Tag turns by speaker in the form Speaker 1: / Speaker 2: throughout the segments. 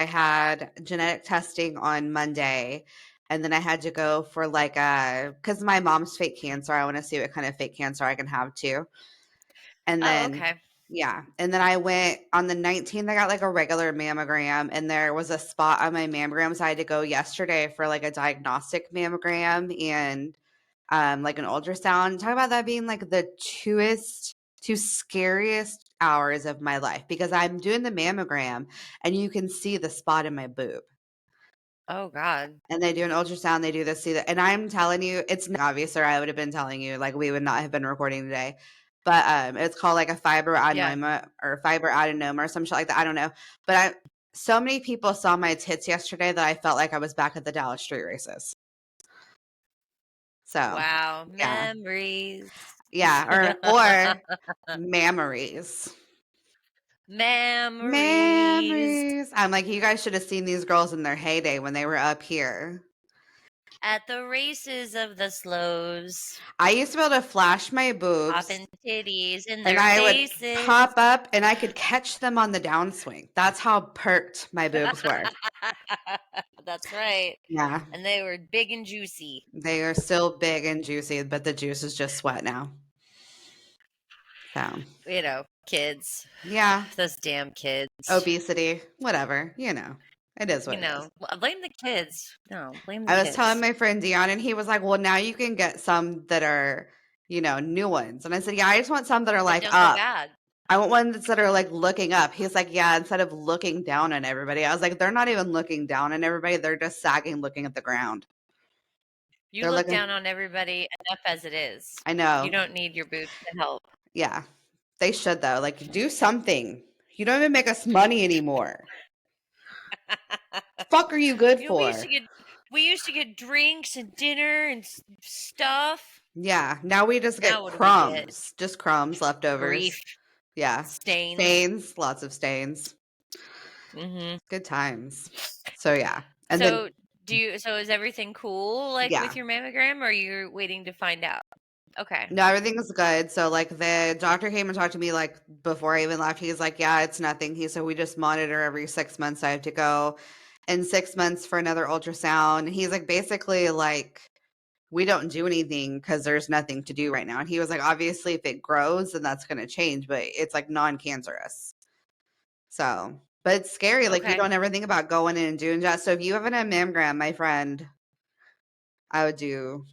Speaker 1: I had genetic testing on Monday, and then I had to go for like because my mom's fake cancer. I want to see what kind of fake cancer I can have too. And
Speaker 2: Oh,
Speaker 1: then,
Speaker 2: okay.
Speaker 1: yeah. And then I went on the 19th, I got like a regular mammogram, and there was a spot on my mammogram. So I had to go yesterday for like a diagnostic mammogram and like an ultrasound. Talk about that being like the two scariest hours of my life because I'm doing the mammogram and you can see the spot in my boob.
Speaker 2: Oh God.
Speaker 1: And they do an ultrasound, they do this, see that. And I'm telling you, it's not obvious, or I would have been telling you, like we would not have been recording today. But it's called like a
Speaker 2: Yeah.
Speaker 1: fiber adenoma or some shit like that. I don't know. But so many people saw my tits yesterday that I felt like I was back at the Dallas street races. So
Speaker 2: Wow.
Speaker 1: yeah.
Speaker 2: Memories.
Speaker 1: Yeah. Or memories.
Speaker 2: Memories.
Speaker 1: Memories. I'm like, you guys should have seen these girls in their heyday when they were up here.
Speaker 2: At the races of the slows,
Speaker 1: I used to be able to flash my boobs
Speaker 2: popping titties in
Speaker 1: and
Speaker 2: their
Speaker 1: I would
Speaker 2: faces.
Speaker 1: pop up and I could catch them on the downswing. That's how perked my boobs were.
Speaker 2: That's right.
Speaker 1: Yeah.
Speaker 2: And they were big and juicy.
Speaker 1: They are still big and juicy, but the juice is just sweat now. So,
Speaker 2: You know, kids.
Speaker 1: yeah.
Speaker 2: Those damn kids.
Speaker 1: Obesity, whatever. It is what
Speaker 2: You
Speaker 1: it is.
Speaker 2: know, blame the kids. No, blame the
Speaker 1: I was
Speaker 2: kids.
Speaker 1: telling my friend Dion, and he was like, well, now you can get some that are, new ones. And I said, yeah, I just want some that are
Speaker 2: That
Speaker 1: like
Speaker 2: don't go
Speaker 1: up.
Speaker 2: bad.
Speaker 1: I want ones that are like looking up. He's like, yeah, instead of looking down on everybody. I was like, they're not even looking down on everybody. They're just sagging, looking at the ground.
Speaker 2: You
Speaker 1: They're
Speaker 2: look
Speaker 1: looking.
Speaker 2: down on everybody enough as it is.
Speaker 1: I
Speaker 2: You
Speaker 1: know.
Speaker 2: don't need your boobs to help.
Speaker 1: Yeah. They should, though. Like, do something. You don't even make us money anymore. Fuck are you good
Speaker 2: You know,
Speaker 1: for?
Speaker 2: we used to get drinks and dinner and stuff.
Speaker 1: Yeah. Now we just
Speaker 2: Now
Speaker 1: get
Speaker 2: what do we get?
Speaker 1: crumbs. Just crumbs,
Speaker 2: Grief,
Speaker 1: leftovers. Yeah.
Speaker 2: stains.
Speaker 1: Stains. Lots of stains.
Speaker 2: Mm-hmm.
Speaker 1: Good times. So, yeah. And then,
Speaker 2: So so is everything cool like
Speaker 1: yeah.
Speaker 2: with your mammogram, or are you waiting to find out? Okay.
Speaker 1: No, everything's good. So, like, the doctor came and talked to me, like, before I even left. He's like, yeah, it's nothing. He said, we just monitor every 6 months. I have to go in 6 months for another ultrasound. And he's like, basically, like, we don't do anything because there's nothing to do right now. And he was like, obviously, if it grows, then that's going to change, but it's like non-cancerous. So, but it's scary. Like, you
Speaker 2: Okay.
Speaker 1: don't ever think about going in and doing that. So, if you have a mammogram, my friend, I would do.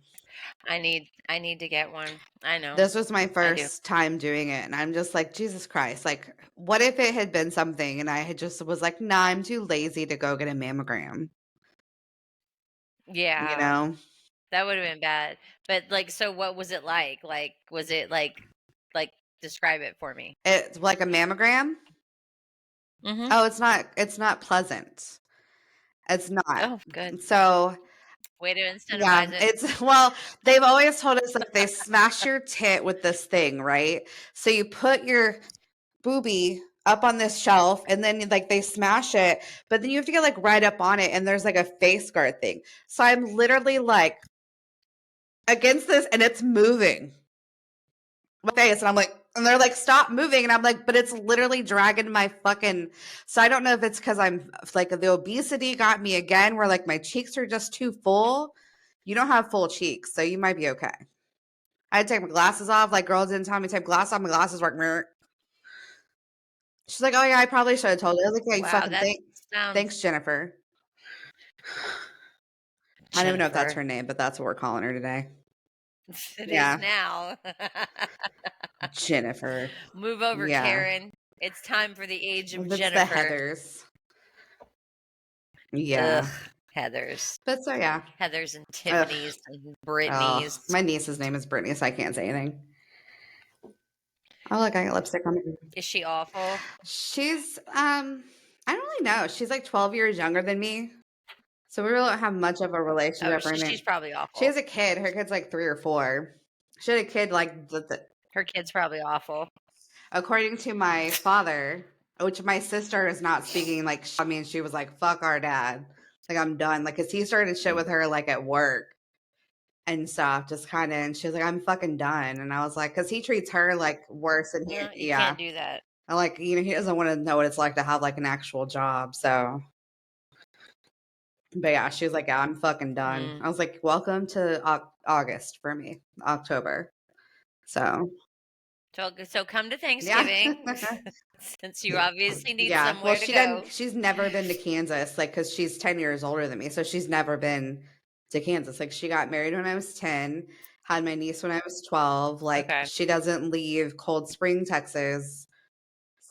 Speaker 2: I need to get one. I know.
Speaker 1: This was my
Speaker 2: I do.
Speaker 1: first time doing it, and I'm just like, Jesus Christ, like, what if it had been something and I had just was like, nah, I'm too lazy to go get a mammogram, you
Speaker 2: Yeah.
Speaker 1: know?
Speaker 2: That would have been bad. But like, so what was it like? Like, was it like describe it for me?
Speaker 1: It's like a mammogram.
Speaker 2: Mm-hmm.
Speaker 1: Oh, it's not pleasant. It's not.
Speaker 2: Oh, good.
Speaker 1: So,
Speaker 2: Way to
Speaker 1: yeah,
Speaker 2: incentivize it.
Speaker 1: it's well, they've always told us like they smash your tit with this thing, right? So you put your boobie up on this shelf and then like they smash it, but then you have to get like right up on it and there's like a face guard thing. So I'm literally like against this and it's moving my face and I'm like, and they're like, stop moving. And I'm like, but it's literally dragging my fucking. So I don't know if it's because I'm like the obesity got me again, where like my cheeks are just too full. You don't have full cheeks, so you might be okay. I had to take my glasses off. Like, girls didn't tell me to take glasses off. My glasses were. She's like, oh yeah, I probably should have told you. I was like, yeah, you
Speaker 2: Wow,
Speaker 1: fucking
Speaker 2: that
Speaker 1: think.
Speaker 2: sounds
Speaker 1: Thanks, Jennifer. I don't even know if that's her name, but that's what we're calling her today.
Speaker 2: It is
Speaker 1: Yeah,
Speaker 2: now.
Speaker 1: Jennifer.
Speaker 2: Move over,
Speaker 1: Yeah,
Speaker 2: Karen. It's time for the age of
Speaker 1: that's the
Speaker 2: Jennifer.
Speaker 1: Heathers. Yeah,
Speaker 2: Ugh, Heathers.
Speaker 1: but so yeah.
Speaker 2: Heathers and
Speaker 1: Ugh.
Speaker 2: Tiffany's and
Speaker 1: Oh,
Speaker 2: Brittany's.
Speaker 1: my niece's name is Brittany, so I can't say anything. Oh, look, I got lipstick on my.
Speaker 2: Is she awful?
Speaker 1: She's I don't really know. She's like 12 years younger than me. So we really don't have much of a
Speaker 2: Oh,
Speaker 1: relationship or
Speaker 2: she's
Speaker 1: anything.
Speaker 2: probably
Speaker 1: She
Speaker 2: awful.
Speaker 1: has a kid. Her kid's like 3 or 4. She had a kid like
Speaker 2: Her kid's probably awful.
Speaker 1: according to my father, which my sister is not speaking like I mean, she was like, fuck our dad. Like I'm done. Like, cause he started shit with her like at work and stuff, just kind of, and she was like, I'm fucking done. And I was like, cause he treats her like worse than he,
Speaker 2: You
Speaker 1: yeah.
Speaker 2: can't do that.
Speaker 1: I like, he doesn't want to know what it's like to have like an actual job. So But yeah, she was like, "Yeah, I'm fucking done." I was like, "Welcome to August for me, October." So
Speaker 2: So come to
Speaker 1: yeah,
Speaker 2: Thanksgiving since you obviously need
Speaker 1: yeah. Well,
Speaker 2: somewhere to go.
Speaker 1: she's never been to Kansas, like, because she's 10 years older than me, so she's never been to Kansas. Like, she got married when I was 10, had my niece when I was 12. Like,
Speaker 2: Okay.
Speaker 1: she doesn't leave Cold Spring, Texas.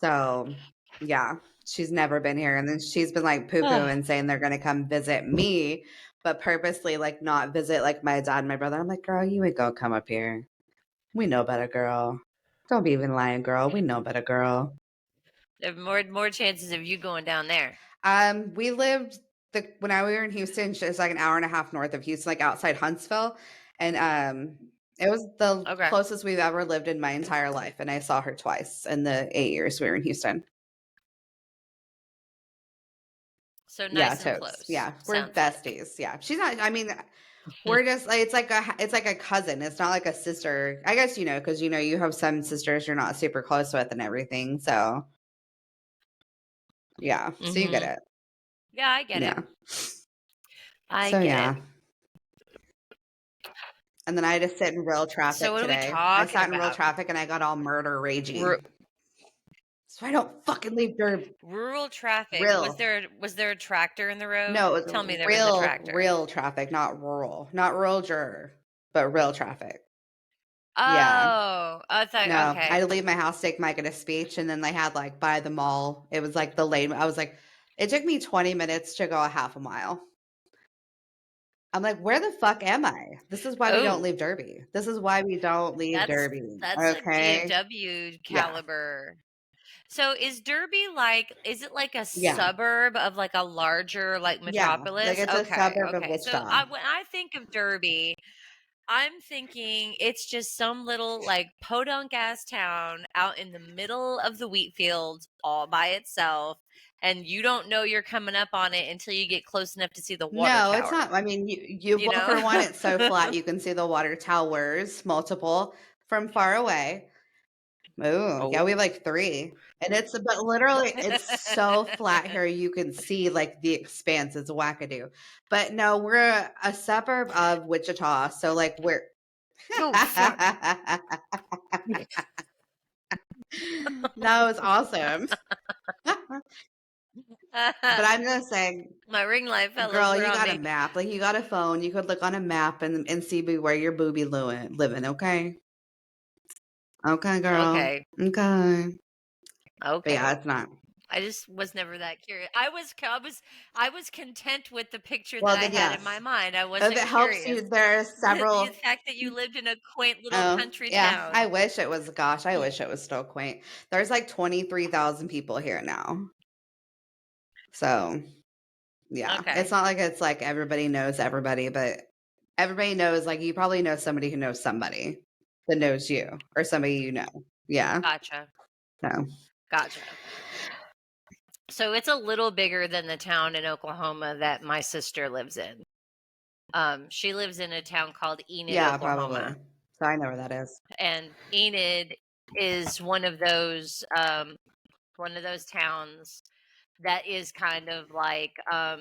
Speaker 1: So yeah, she's never been here. And then she's been like poo poo and saying they're gonna come visit me, but purposely like not visit like my dad and my brother. I'm like, girl, you ain't gonna come up here. We know better, girl. Don't be even lying, girl. We know better, girl.
Speaker 2: There are more chances of you going down there.
Speaker 1: We lived when we were in Houston, it's like an hour and a half north of Houston, like outside Huntsville. And it was the
Speaker 2: Okay.
Speaker 1: closest we've ever lived in my entire life. And I saw her twice in the 8 years we were in Houston.
Speaker 2: So
Speaker 1: Yeah,
Speaker 2: nice and
Speaker 1: totes.
Speaker 2: close.
Speaker 1: Yeah, we're
Speaker 2: Sounds like.
Speaker 1: besties. Yeah, she's not. I mean, we're just like it's like a cousin. It's not like a sister. I guess because you have some sisters you're not super close with and everything. So yeah, so you get it.
Speaker 2: Yeah, I get it.
Speaker 1: Yeah.
Speaker 2: I
Speaker 1: So
Speaker 2: get
Speaker 1: yeah.
Speaker 2: it.
Speaker 1: And then I had to sit in real traffic
Speaker 2: So what are we
Speaker 1: today. I
Speaker 2: talking
Speaker 1: sat in real
Speaker 2: about?
Speaker 1: traffic and I got all murder ragey. So I don't fucking leave dirt.
Speaker 2: Rural traffic.
Speaker 1: Real.
Speaker 2: Was there a tractor in the road?
Speaker 1: No, it
Speaker 2: Tell me
Speaker 1: was
Speaker 2: there was a tractor.
Speaker 1: real traffic, not rural juror, but real traffic. Yeah.
Speaker 2: Oh, I thought
Speaker 1: No,
Speaker 2: okay.
Speaker 1: I had to leave my house, take Mike at a speech, and then they had like by the mall. It was like the lane. I was like, it took me 20 minutes to go a half a mile. I'm like, where the fuck am I? This is why we don't leave Derby. This is why we don't leave Derby.
Speaker 2: That's like
Speaker 1: Okay.
Speaker 2: DFW
Speaker 1: Yeah.
Speaker 2: caliber. So is Derby is it like a
Speaker 1: Yeah.
Speaker 2: suburb of like a larger like metropolis?
Speaker 1: Yeah. Like it's a suburb of
Speaker 2: Okay. So
Speaker 1: Wichita.
Speaker 2: when I think of Derby, I'm thinking it's just some little like podunk ass town out in the middle of the wheat fields all by itself. And you don't know you're coming up on it until you get close enough to see the water
Speaker 1: No,
Speaker 2: tower.
Speaker 1: it's not. I mean, well, for one, it's so flat you can see the water towers, multiple from far away. Oh, yeah, we have like 3. And but literally it's so flat here you can see like the expanse. It's wackadoo. But no, we're a suburb of Wichita. So like we're That was awesome. But I'm gonna say,
Speaker 2: my ring light fell
Speaker 1: girl,
Speaker 2: over
Speaker 1: you
Speaker 2: on
Speaker 1: got
Speaker 2: me.
Speaker 1: a map. Like you got a phone. You could look on a map and see where your booby living, okay? Okay, girl.
Speaker 2: Okay.
Speaker 1: Okay. But yeah,
Speaker 2: Okay.
Speaker 1: it's not.
Speaker 2: I just was never that curious. I was content with the picture
Speaker 1: Well,
Speaker 2: that I
Speaker 1: then
Speaker 2: had in
Speaker 1: yes.
Speaker 2: my mind. I
Speaker 1: If
Speaker 2: wasn't
Speaker 1: it helps
Speaker 2: curious.
Speaker 1: you, there are
Speaker 2: The
Speaker 1: several.
Speaker 2: fact that you lived in a quaint little
Speaker 1: Oh,
Speaker 2: country
Speaker 1: yeah.
Speaker 2: town.
Speaker 1: I wish it was. Gosh, I wish it was still quaint. There's like 23,000 people here now. So yeah,
Speaker 2: Okay.
Speaker 1: it's not like it's like everybody knows everybody, but everybody knows. Like you probably know somebody who knows somebody that knows you or somebody you know. Yeah.
Speaker 2: Gotcha.
Speaker 1: So
Speaker 2: Gotcha. So it's a little bigger than the town in Oklahoma that my sister lives in. She lives in a town called Enid,
Speaker 1: yeah,
Speaker 2: Oklahoma.
Speaker 1: probably. So I know where that is.
Speaker 2: And Enid is one of those towns that is kind of like out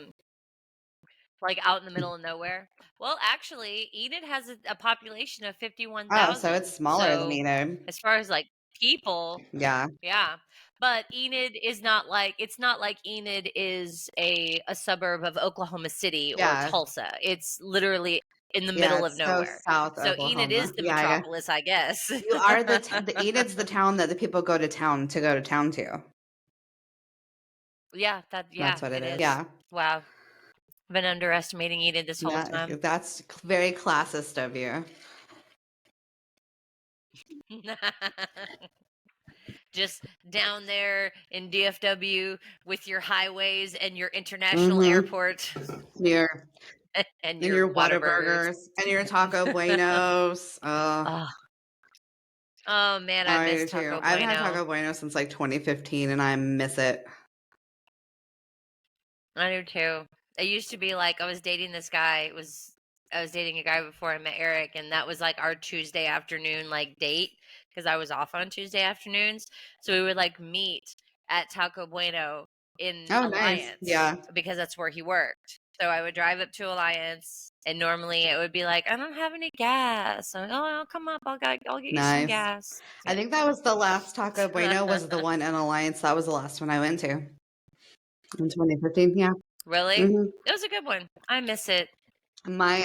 Speaker 2: in the middle of nowhere. Well, actually, Enid has a population of 51,000.
Speaker 1: Oh, so it's smaller than Enid.
Speaker 2: As far as like people,
Speaker 1: Yeah.
Speaker 2: yeah. But Enid is not like it's not like Enid is a suburb of Oklahoma City or Tulsa. It's literally in the middle of nowhere.
Speaker 1: So south
Speaker 2: So
Speaker 1: Oklahoma.
Speaker 2: Enid is the metropolis, I guess.
Speaker 1: You are the Enid's the town that the people go to town to.
Speaker 2: Yeah,
Speaker 1: That's what it is.
Speaker 2: is.
Speaker 1: Yeah.
Speaker 2: Wow. I've been underestimating Enid this whole time.
Speaker 1: That's very classist of you.
Speaker 2: Just down there in DFW with your highways and your international airport. And your
Speaker 1: Whataburgers and your Taco Buenos.
Speaker 2: Oh man, I miss Taco Bueno.
Speaker 1: I haven't had Taco Bueno since like 2015 and I miss it.
Speaker 2: I do too. It used to be like I was dating this guy. I was dating a guy before I met Eric, and that was like our Tuesday afternoon like date because I was off on Tuesday afternoons. So we would like meet at Taco Bueno in Alliance,
Speaker 1: nice. Yeah,
Speaker 2: because that's where he worked. So I would drive up to Alliance, and normally it would be like, I don't have any gas. So, I'll come up. I'll get you some
Speaker 1: Nice.
Speaker 2: gas.
Speaker 1: I think that was the last Taco Bueno was the one in Alliance. That was the last one I went to in 2015. Yeah.
Speaker 2: Really?
Speaker 1: Mhm.
Speaker 2: It was a good one. I miss it.
Speaker 1: My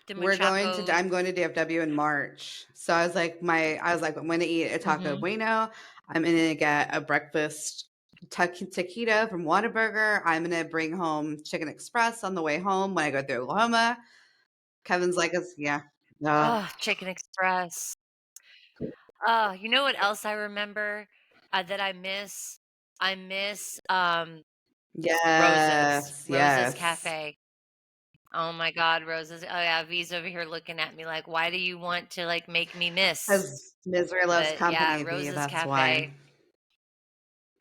Speaker 2: The
Speaker 1: I'm
Speaker 2: Muchachos.
Speaker 1: going to DFW in March. So I was like I'm going to eat a Taco
Speaker 2: Mhm.
Speaker 1: Bueno. I'm going to get a breakfast taquita from Whataburger. I'm going to bring home Chicken Express on the way home when I go through Oklahoma. Kevin's like, yeah.
Speaker 2: Oh, Chicken Express. You know what else I remember that I miss? I miss
Speaker 1: Yes,
Speaker 2: Rosa's
Speaker 1: yes.
Speaker 2: Cafe. Oh my God, Rosa's. Oh yeah, V's over here looking at me like, why do you want to like make me miss?
Speaker 1: Because Misery loves
Speaker 2: But yeah,
Speaker 1: company, V.
Speaker 2: Rosa's
Speaker 1: That's
Speaker 2: Cafe.
Speaker 1: why.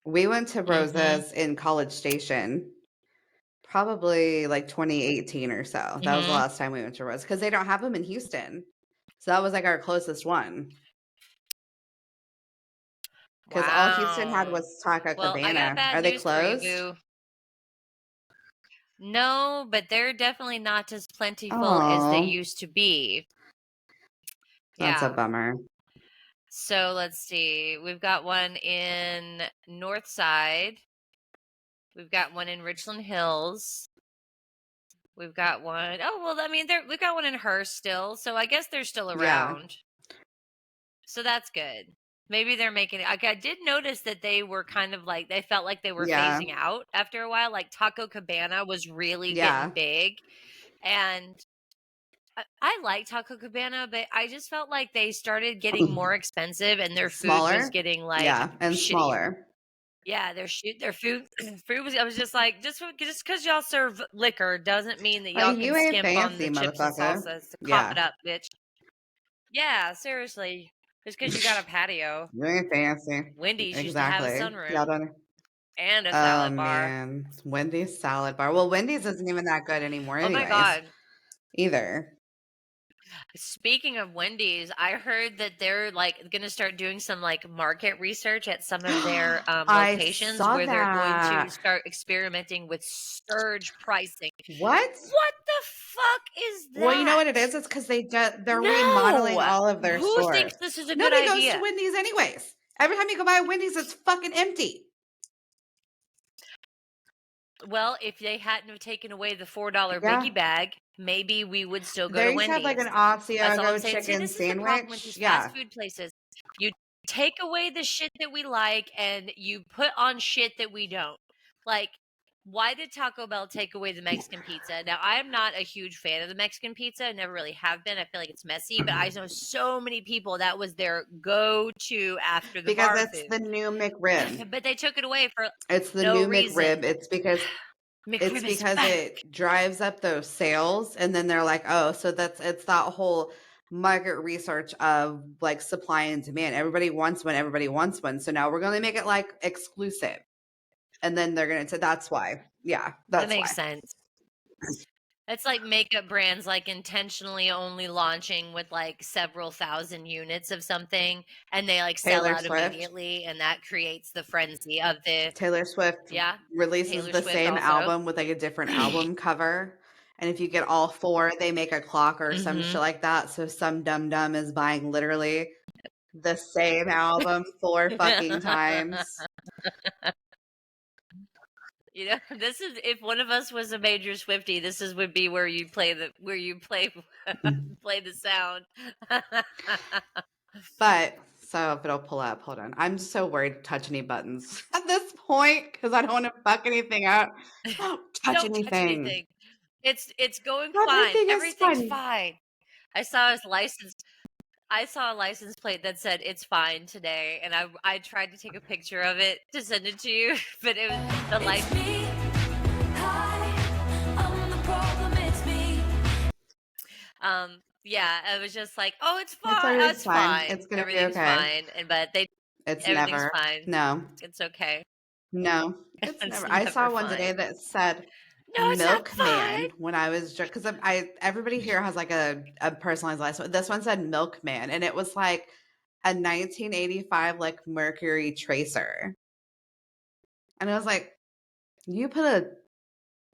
Speaker 1: We went to
Speaker 2: Mhm.
Speaker 1: Rosa's in College Station probably like 2018 or so. That was the
Speaker 2: Mhm.
Speaker 1: last time we went to Rosa's because they don't have them in Houston. So that was like our closest one. Because all Houston had
Speaker 2: Wow.
Speaker 1: was Taco
Speaker 2: Well, I got
Speaker 1: Cabana.
Speaker 2: bad
Speaker 1: Are they
Speaker 2: news for you,
Speaker 1: closed?
Speaker 2: Boo. No, but they're definitely not as plentiful as they
Speaker 1: Oh,
Speaker 2: used to be.
Speaker 1: that's a
Speaker 2: Yeah.
Speaker 1: bummer.
Speaker 2: So let's see. We've got one in Northside. We've got one in Richland Hills. We've got one. Oh, well, I mean, we've got one in Hearst still. So I guess they're still
Speaker 1: Yeah.
Speaker 2: around. So that's good. Maybe they're making it. Like, I did notice that they were kind of like, they felt like they were
Speaker 1: Yeah.
Speaker 2: phasing out after a while. Like Taco Cabana was really
Speaker 1: Yeah.
Speaker 2: getting big. And I like Taco Cabana, but I just felt like they started getting more expensive and their food was
Speaker 1: Smaller?
Speaker 2: getting like
Speaker 1: Yeah. And
Speaker 2: shittier.
Speaker 1: smaller.
Speaker 2: Yeah, their food was. I was just like, just because y'all serve liquor doesn't mean that y'all
Speaker 1: Like,
Speaker 2: can
Speaker 1: you ain't
Speaker 2: skimp on
Speaker 1: fancy,
Speaker 2: the chips and
Speaker 1: motherfucker.
Speaker 2: salsas to cop it
Speaker 1: Yeah.
Speaker 2: up, bitch. Yeah, seriously. Just because you got a patio.
Speaker 1: You ain't fancy.
Speaker 2: Wendy's used to have a
Speaker 1: Exactly.
Speaker 2: sunroom
Speaker 1: Y'all don't.
Speaker 2: and a
Speaker 1: Oh
Speaker 2: salad bar.
Speaker 1: man, Wendy's salad bar. Well, Wendy's isn't even that good anymore,
Speaker 2: Oh my
Speaker 1: anyways.
Speaker 2: God.
Speaker 1: Either.
Speaker 2: Speaking of Wendy's, I heard that they're like going to start doing some like market research at some of their
Speaker 1: I
Speaker 2: locations
Speaker 1: saw
Speaker 2: where they're going to
Speaker 1: that.
Speaker 2: start experimenting with surge pricing.
Speaker 1: What?
Speaker 2: What the fuck is that?
Speaker 1: Well, you know what it is? It's because they're remodeling all of their
Speaker 2: Who
Speaker 1: stores.
Speaker 2: thinks this is a
Speaker 1: Nobody
Speaker 2: good
Speaker 1: goes
Speaker 2: idea?
Speaker 1: to Wendy's anyways. Every time you go by Wendy's, it's fucking empty.
Speaker 2: Well, if they hadn't have taken away the $4
Speaker 1: Yeah.
Speaker 2: biggie bag, maybe we would still go
Speaker 1: There
Speaker 2: to
Speaker 1: used to have
Speaker 2: Wendy's.
Speaker 1: like an
Speaker 2: That's all I'm
Speaker 1: Asiago
Speaker 2: saying. See,
Speaker 1: chicken
Speaker 2: this is the problem with
Speaker 1: sandwich.
Speaker 2: these
Speaker 1: Yeah.
Speaker 2: fast food places. You take away the shit that we like and you put on shit that we don't. Like, why did Taco Bell take away the Mexican pizza? Now, I am not a huge fan of the Mexican pizza. I never really have been. I feel like it's messy, but I know so many people that was their go-to after the
Speaker 1: Because
Speaker 2: bar
Speaker 1: it's
Speaker 2: food.
Speaker 1: the new McRib.
Speaker 2: But they took it away for
Speaker 1: It's the
Speaker 2: no
Speaker 1: new
Speaker 2: reason.
Speaker 1: McRib. It's because
Speaker 2: McRib is back.
Speaker 1: it drives up those sales, and then they're like, oh, so it's that whole market research of like supply and demand. Everybody wants one, so now we're going to make it like exclusive, and then they're going to say that's why. Yeah,
Speaker 2: That
Speaker 1: that's
Speaker 2: makes
Speaker 1: why.
Speaker 2: sense. It's like makeup brands like intentionally only launching with like several thousand units of something and they like sell
Speaker 1: Taylor
Speaker 2: out
Speaker 1: Swift.
Speaker 2: immediately and that creates the frenzy of the
Speaker 1: Taylor Swift releases
Speaker 2: Taylor
Speaker 1: the
Speaker 2: Swift
Speaker 1: same
Speaker 2: also.
Speaker 1: album with like a different album cover. And if you get all four, they make a clock or some shit like that. So some dumb is buying literally the same album 4 fucking times.
Speaker 2: You know, this is if one of us was a major Swiftie, would be where you play play the sound.
Speaker 1: But so if it'll pull up, hold on. I'm so worried to touch any buttons at this point because I don't want to fuck anything up. Don't touch anything.
Speaker 2: It's going fine.
Speaker 1: Everything is
Speaker 2: Everything's
Speaker 1: fine.
Speaker 2: fine. I saw a license plate that said it's fine today, and I tried to take a picture of it to send it to you, but it was the license. Yeah, I was just like, oh, it's fine.
Speaker 1: It's fine. It's gonna be
Speaker 2: Everything's
Speaker 1: okay.
Speaker 2: fine,
Speaker 1: It's
Speaker 2: everything's
Speaker 1: never.
Speaker 2: fine.
Speaker 1: No.
Speaker 2: It's okay.
Speaker 1: No. It's never. I saw one today that said
Speaker 2: no, it's not fine.
Speaker 1: Milkman when I was because everybody here has like a personalized license. This one said Milkman, and it was like a 1985 like Mercury Tracer, and I was like, you put a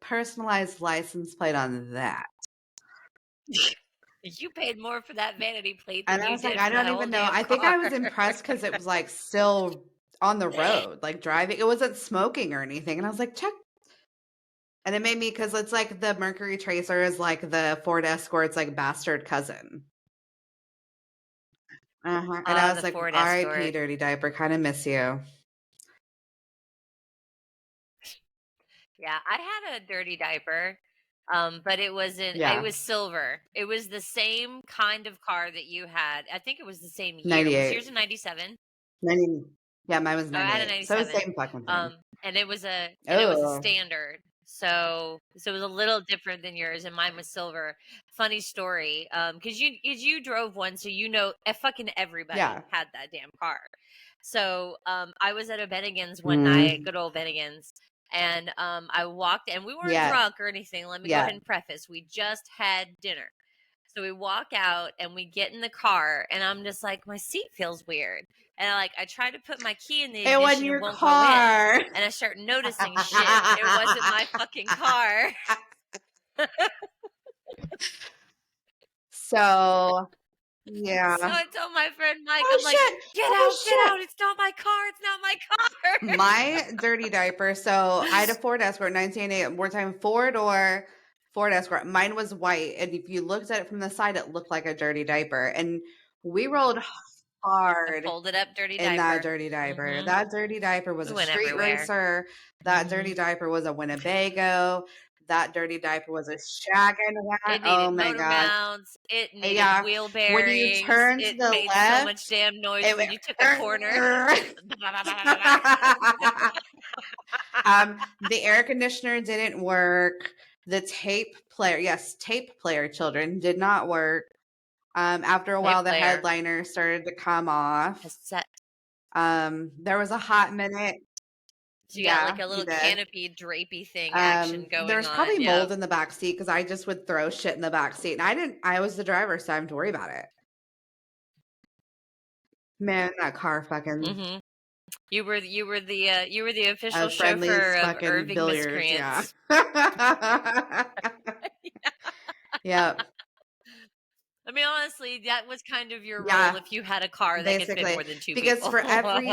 Speaker 1: personalized license plate on that.
Speaker 2: You paid more for that vanity plate
Speaker 1: And
Speaker 2: than
Speaker 1: I
Speaker 2: you
Speaker 1: was like,
Speaker 2: did
Speaker 1: I
Speaker 2: for the
Speaker 1: don't
Speaker 2: whole
Speaker 1: even know.
Speaker 2: damn
Speaker 1: I think I was
Speaker 2: car.
Speaker 1: impressed because it was like still on the road, like driving. It wasn't smoking or anything. And I was like, check. And it made me, because it's like the Mercury Tracer is like the Ford Escort's like bastard cousin. And I was
Speaker 2: The
Speaker 1: like,
Speaker 2: Ford
Speaker 1: R.I.P.
Speaker 2: Escort.
Speaker 1: Dirty Diaper, kind of miss you.
Speaker 2: Yeah, I had a Dirty Diaper, but it wasn't. It
Speaker 1: Yeah.
Speaker 2: was silver. It was the same kind of car that you had. I think it was the same year. Was
Speaker 1: 98.
Speaker 2: yours a 97?
Speaker 1: 90, yeah, mine was
Speaker 2: Oh, I had a
Speaker 1: 98. So
Speaker 2: 97.
Speaker 1: same fucking thing.
Speaker 2: And it was a
Speaker 1: Oh,
Speaker 2: standard. So it was a little different than yours, and mine was silver. Funny story, because you drove one, so you know, fucking everybody
Speaker 1: yeah.
Speaker 2: had that damn car. So I was at a Bennigan's one
Speaker 1: Mm,
Speaker 2: night, good old Bennigan's, and I walked, and we weren't
Speaker 1: yeah.
Speaker 2: drunk or anything. Let me go
Speaker 1: Yeah.
Speaker 2: ahead and preface: we just had dinner. So we walk out and we get in the car, and I'm just like, my seat feels weird. And I try to put my key in the
Speaker 1: It wasn't
Speaker 2: ignition,
Speaker 1: your
Speaker 2: it won't go in.
Speaker 1: car.
Speaker 2: And I start noticing shit. It wasn't my fucking car.
Speaker 1: So, yeah.
Speaker 2: So I told my friend Mike,
Speaker 1: Oh,
Speaker 2: I'm like,
Speaker 1: shit.
Speaker 2: get
Speaker 1: Oh,
Speaker 2: out, get
Speaker 1: shit.
Speaker 2: out. It's not my car. It's not my car.
Speaker 1: My Dirty Diaper. So I had a Ford Escort, 1988, wartime four-door Ford Escort. Mine was white, and if you looked at it from the side, it looked like a Dirty Diaper. And we rolled
Speaker 2: A
Speaker 1: hard
Speaker 2: folded up dirty
Speaker 1: in
Speaker 2: diaper.
Speaker 1: that Dirty Diaper.
Speaker 2: Mhm.
Speaker 1: That Dirty Diaper was
Speaker 2: We
Speaker 1: a
Speaker 2: went
Speaker 1: street
Speaker 2: everywhere.
Speaker 1: racer. That Dirty
Speaker 2: Mhm.
Speaker 1: Diaper was a Winnebago. That Dirty Diaper was a shaggin' one.
Speaker 2: It
Speaker 1: Oh
Speaker 2: needed
Speaker 1: my
Speaker 2: motor
Speaker 1: God.
Speaker 2: mounts. It needed
Speaker 1: Yeah.
Speaker 2: wheel
Speaker 1: When you
Speaker 2: bearings.
Speaker 1: turn to
Speaker 2: It
Speaker 1: the
Speaker 2: made so much
Speaker 1: left,
Speaker 2: damn noise
Speaker 1: it
Speaker 2: when
Speaker 1: went.
Speaker 2: you took a corner.
Speaker 1: The air conditioner didn't work. The tape player, yes, tape player, children, did not work. After a
Speaker 2: Tape
Speaker 1: while, the
Speaker 2: player.
Speaker 1: headliner started to come off.
Speaker 2: Cassette.
Speaker 1: There was a hot minute.
Speaker 2: So you got like
Speaker 1: Yeah,
Speaker 2: a
Speaker 1: you
Speaker 2: little
Speaker 1: did.
Speaker 2: canopy drapey thing action going
Speaker 1: There was
Speaker 2: on.
Speaker 1: probably
Speaker 2: Yep.
Speaker 1: mold in the back seat because I just would throw shit in the back seat, and I was the driver, so I didn't have to worry about it. Man, that car fucking
Speaker 2: Mm-hmm. You were the official
Speaker 1: friendly
Speaker 2: chauffeur of
Speaker 1: fucking
Speaker 2: Irving
Speaker 1: billiards, yeah.
Speaker 2: Miscreants.
Speaker 1: Yep.
Speaker 2: I mean, honestly, that was kind of your role
Speaker 1: Yeah,
Speaker 2: if you had a car that could fit
Speaker 1: basically,
Speaker 2: more than two
Speaker 1: because
Speaker 2: people.
Speaker 1: for every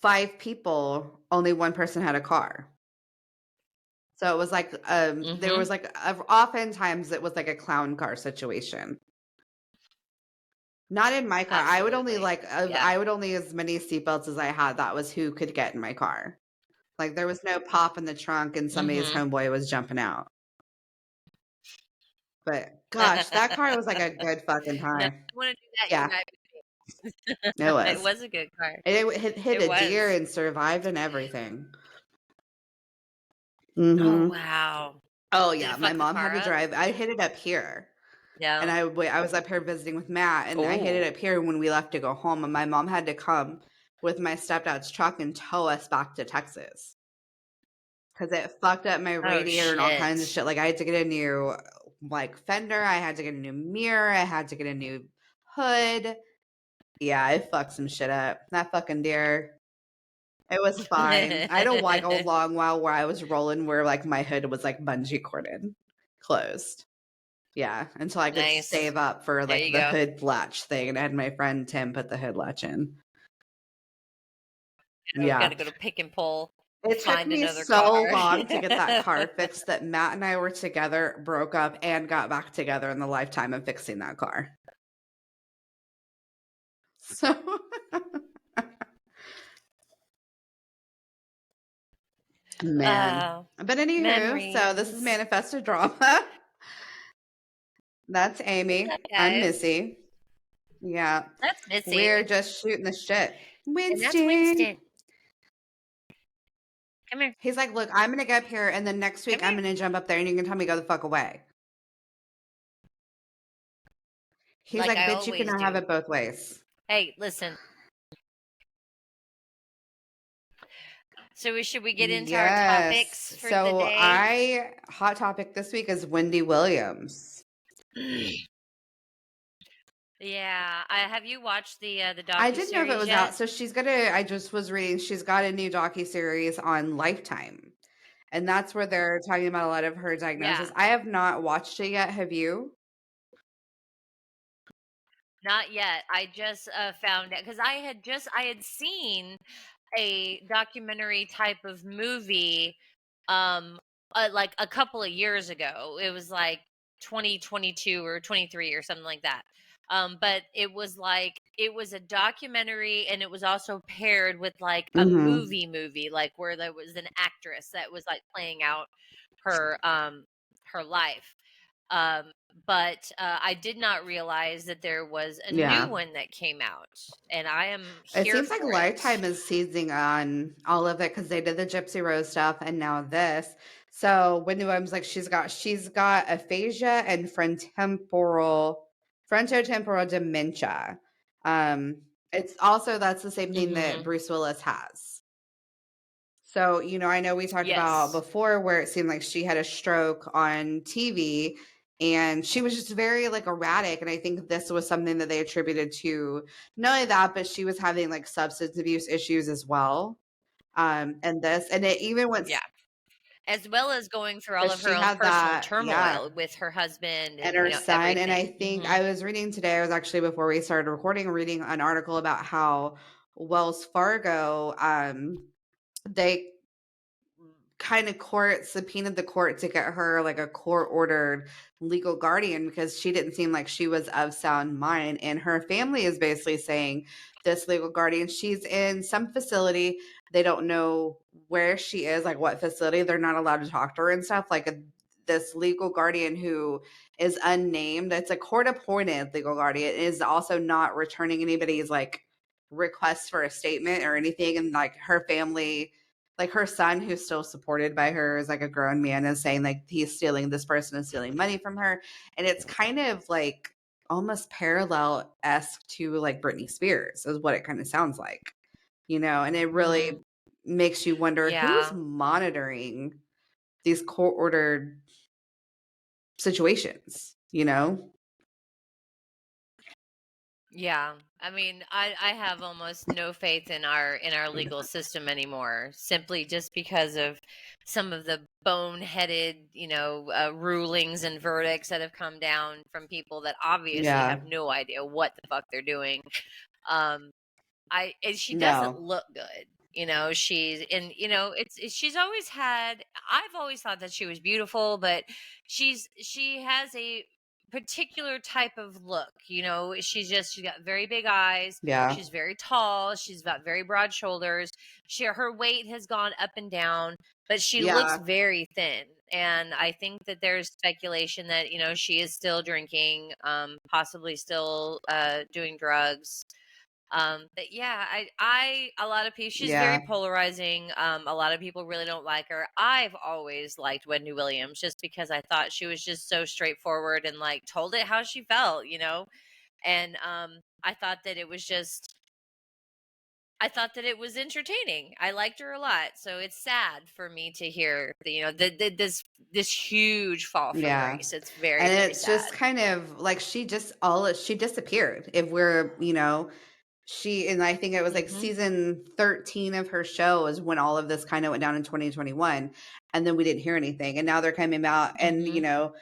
Speaker 1: 5 people, only one person had a car. So it was like, there
Speaker 2: Mhm.
Speaker 1: was like, oftentimes it was like a clown car situation. Not in my car. I would only
Speaker 2: Absolutely. Yeah.
Speaker 1: I would only as many seatbelts as I had. That was who could get in my car. Like there was no pop in the trunk and somebody's
Speaker 2: Mhm.
Speaker 1: homeboy was jumping out. But gosh, that car was like a good fucking
Speaker 2: No,
Speaker 1: time.
Speaker 2: you want to do that,
Speaker 1: Yeah,
Speaker 2: you drive
Speaker 1: it
Speaker 2: it.
Speaker 1: was.
Speaker 2: It was a good car.
Speaker 1: It hit
Speaker 2: It
Speaker 1: a deer
Speaker 2: was.
Speaker 1: and survived and everything.
Speaker 2: Oh,
Speaker 1: Mhm.
Speaker 2: wow.
Speaker 1: Oh
Speaker 2: Did
Speaker 1: yeah,
Speaker 2: it
Speaker 1: my
Speaker 2: fuck the
Speaker 1: mom had
Speaker 2: car
Speaker 1: to
Speaker 2: up?
Speaker 1: drive. I hit it up here. And
Speaker 2: Yeah.
Speaker 1: I was up here visiting with Matt, and I hit it
Speaker 2: Oh.
Speaker 1: up here when we left to go home, and my mom had to come with my stepdad's truck and tow us back to Texas because it fucked up my
Speaker 2: Oh,
Speaker 1: radiator and all kinds of
Speaker 2: shit.
Speaker 1: shit. Like I had to get a new like fender, I had to get a new mirror, I had to get a new hood. Yeah, it fucked some shit up. That fucking deer. It was fine. I had a like a long while where I was rolling where like my hood was like bungee corded, closed. Yeah, until I could
Speaker 2: Nice.
Speaker 1: save up for
Speaker 2: There
Speaker 1: like
Speaker 2: you
Speaker 1: the
Speaker 2: go.
Speaker 1: hood latch thing, and I had my friend Tim put the hood latch in.
Speaker 2: We
Speaker 1: Yeah.
Speaker 2: gotta go to pick and pull.
Speaker 1: It took
Speaker 2: Find
Speaker 1: me
Speaker 2: another
Speaker 1: so
Speaker 2: car.
Speaker 1: long to get that car fixed that Matt and I were together, broke up, and got back together in the lifetime of fixing that car. So, man. But anywho, so this is
Speaker 2: Memories.
Speaker 1: Manifested Drama. That's Amy.
Speaker 2: What's up,
Speaker 1: I'm
Speaker 2: guys?
Speaker 1: Missy. Yeah.
Speaker 2: That's Missy.
Speaker 1: We're just shooting the shit.
Speaker 2: And that's
Speaker 1: Winston.
Speaker 2: Winston. Come here.
Speaker 1: He's like, look, I'm going to get up here, and then next week
Speaker 2: Come
Speaker 1: I'm
Speaker 2: here.
Speaker 1: going to jump up there, and you can tell me go the fuck away. He's
Speaker 2: Like
Speaker 1: like,
Speaker 2: I
Speaker 1: bitch, you
Speaker 2: always
Speaker 1: cannot have
Speaker 2: do.
Speaker 1: it both ways.
Speaker 2: Hey, listen. So should we get into our topics for the
Speaker 1: So
Speaker 2: day?
Speaker 1: hot topic this week is Wendy Williams.
Speaker 2: Yeah. Have you watched the
Speaker 1: I didn't know if it
Speaker 2: docuseries
Speaker 1: was
Speaker 2: yet?
Speaker 1: out. So I just was reading, she's got a new docuseries on Lifetime. And that's where they're talking about a lot of her
Speaker 2: Yeah.
Speaker 1: diagnosis. I have not watched it yet. Have you?
Speaker 2: Not yet. I just found it because I had seen a documentary type of movie like a couple of years ago. It was like 2022 or 23 or something like that. But it was like it was a documentary and it was also paired with like a
Speaker 1: Mhm.
Speaker 2: movie like where there was an actress that was like playing out her her life. Um, but I did not realize that there was a new
Speaker 1: Yeah.
Speaker 2: one that came out, and I am
Speaker 1: It
Speaker 2: here
Speaker 1: seems like
Speaker 2: for it.
Speaker 1: Lifetime is seizing on all of it because they did the Gypsy Rose stuff and now this. So Wendy Williams, like she's got aphasia and frontotemporal dementia. It's also that's the same thing that
Speaker 2: Mhm.
Speaker 1: Bruce Willis has. So, I know we talked about
Speaker 2: Yes.
Speaker 1: before where it seemed like she had a stroke on TV and she was just very like erratic. And I think this was something that they attributed to not only that, but she was having like substance abuse issues as well. And it even went,
Speaker 2: Yeah. As well as going through all
Speaker 1: because
Speaker 2: of her
Speaker 1: she
Speaker 2: own
Speaker 1: had
Speaker 2: personal
Speaker 1: that, yeah,
Speaker 2: turmoil with her husband
Speaker 1: and
Speaker 2: and,
Speaker 1: her son. And I
Speaker 2: everything.
Speaker 1: think
Speaker 2: Mhm.
Speaker 1: I was reading today, I was actually before we started recording, reading an article about how Wells Fargo, they kind of subpoenaed the court to get her like a court ordered legal guardian because she didn't seem like she was of sound mind. And her family is basically saying this legal guardian, she's in some facility. They don't know where she is, like what facility. They're not allowed to talk to her and stuff. This legal guardian who is unnamed, it's a court appointed legal guardian, is also not returning anybody's like request for a statement or anything. And like her family, like her son who's still supported by her is like a grown man, is saying like this person is stealing money from her. And it's kind of like almost parallel esque to like Britney Spears is what it kind of sounds like, and it
Speaker 2: Mhm.
Speaker 1: really makes you wonder who's
Speaker 2: Yeah.
Speaker 1: monitoring these court ordered situations.
Speaker 2: Yeah. I mean, I have almost no faith in our legal system anymore, simply just because of some of the boneheaded, rulings and verdicts that have come down from people that obviously
Speaker 1: Yeah.
Speaker 2: have no idea what the fuck they're doing. Um, and she doesn't
Speaker 1: No.
Speaker 2: look good. She's and she's always had I've always thought that she was beautiful, but she has a particular type of look. She's got very big eyes,
Speaker 1: Yeah.
Speaker 2: she's very tall, she's got very broad shoulders. Her weight has gone up and down, but she looks
Speaker 1: Yeah.
Speaker 2: very thin. And I think that there's speculation that, she is still drinking, possibly still doing drugs. But yeah, a lot of people, she's very
Speaker 1: Yeah.
Speaker 2: polarizing. A lot of people really don't like her. I've always liked Wendy Williams just because I thought she was just so straightforward and like told it how she felt. And I thought that it was just I thought that it was entertaining. I liked her a lot. So it's sad for me to hear that, this huge fall from
Speaker 1: Yeah.
Speaker 2: grace. It's very,
Speaker 1: And
Speaker 2: very
Speaker 1: it's just
Speaker 2: sad.
Speaker 1: kind of like she disappeared. If and I think it was like
Speaker 2: Mhm.
Speaker 1: season 13 of her show is when all of this kind of went down in 2021. And then we didn't hear anything. And now they're coming out and,
Speaker 2: Mhm.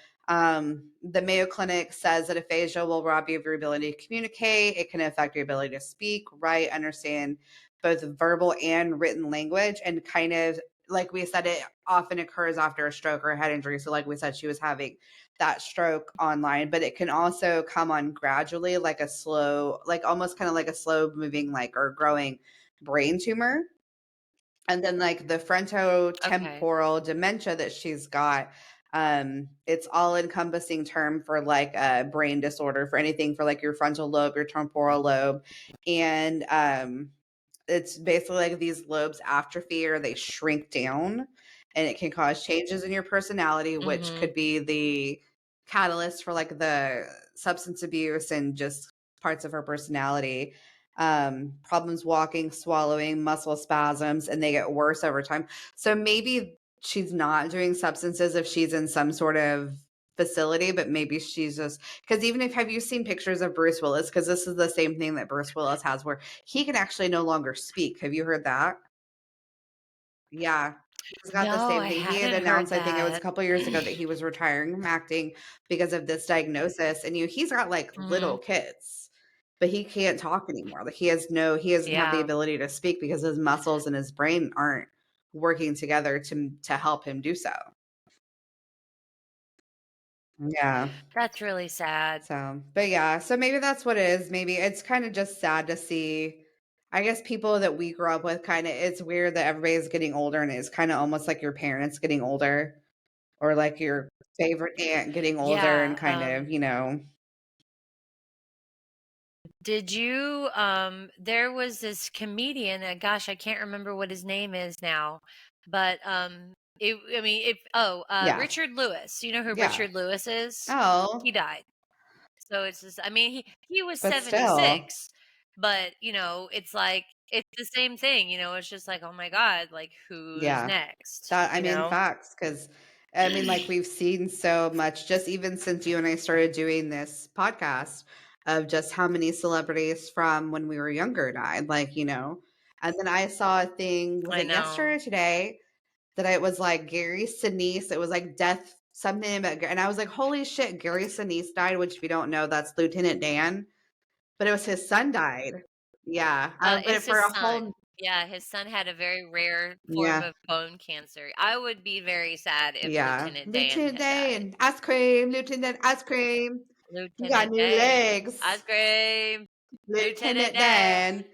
Speaker 1: the Mayo Clinic says that aphasia will rob you of your ability to communicate. It can affect your ability to speak, write, understand both verbal and written language. And kind of like we said, it often occurs after a stroke or a head injury. So, like we said, she was having that stroke online, but it can also come on gradually, like a slow, like almost kind of like a slow moving, like or growing brain tumor. And then like the
Speaker 2: Okay.
Speaker 1: frontotemporal dementia that she's got, it's all encompassing term for like a brain disorder for anything for like your frontal lobe, your temporal lobe. And it's basically like these lobes atrophy or they shrink down, and it can cause changes in your personality, which
Speaker 2: Mhm.
Speaker 1: could be the catalyst for like the substance abuse and just parts of her personality. Problems walking, swallowing, muscle spasms, and they get worse over time. So maybe she's not doing substances if she's in some sort of facility, but maybe she's just because even if have you seen pictures of Bruce Willis? Because this is the same thing that Bruce Willis has where he can actually no longer speak. Have you heard that? Yeah. He's got the
Speaker 2: No,
Speaker 1: same
Speaker 2: I
Speaker 1: thing. He had
Speaker 2: hadn't heard
Speaker 1: announced, I think it was a
Speaker 2: that.
Speaker 1: couple years ago, that he was retiring from acting because of this diagnosis. And he's got like little
Speaker 2: Mhm.
Speaker 1: kids, but he can't talk anymore. Like he doesn't have the
Speaker 2: Yeah.
Speaker 1: ability to speak because his muscles and his brain aren't working together to help him do so. Yeah.
Speaker 2: That's really sad.
Speaker 1: So, but yeah, so maybe that's what it is. Maybe it's kind of just sad to see. I guess people that we grew up with kind of, it's weird that everybody's getting older and it's kind of almost like your parents getting older or like your favorite aunt getting older and
Speaker 2: Yeah,
Speaker 1: kind of,
Speaker 2: did you there was this comedian, gosh, I can't remember what his name is now, but I mean, if
Speaker 1: yeah,
Speaker 2: Richard Lewis. You know who
Speaker 1: yeah.
Speaker 2: Richard Lewis is? He
Speaker 1: Oh,
Speaker 2: died. So it's just, I mean, he was
Speaker 1: but still,
Speaker 2: 76, but it's like it's the same thing, it's just like, oh my God, like who's
Speaker 1: yeah.
Speaker 2: next,
Speaker 1: That, I mean, facts, because I mean, like we've seen so much just even since you and I started doing this podcast of just how many celebrities from when we were younger died, like, and then I saw a thing, was
Speaker 2: I
Speaker 1: it yesterday
Speaker 2: know.
Speaker 1: or today, that it was like Gary Sinise, it was like death, something about, and I was like, holy shit, Gary Sinise died, which if you don't know, that's Lieutenant Dan, but it was his son died. Yeah, but
Speaker 2: It's
Speaker 1: for
Speaker 2: his
Speaker 1: a
Speaker 2: son.
Speaker 1: whole,
Speaker 2: Yeah, his son had a very rare form
Speaker 1: yeah.
Speaker 2: of bone cancer. I would be very sad if
Speaker 1: Yeah.
Speaker 2: Lieutenant Dan
Speaker 1: Lieutenant
Speaker 2: had died.
Speaker 1: Dan, ice cream, Lieutenant ice cream. You got
Speaker 2: Lieutenant
Speaker 1: new
Speaker 2: Dan,
Speaker 1: legs.
Speaker 2: ice cream, Lieutenant
Speaker 1: Lieutenant
Speaker 2: Dan,
Speaker 1: Dan.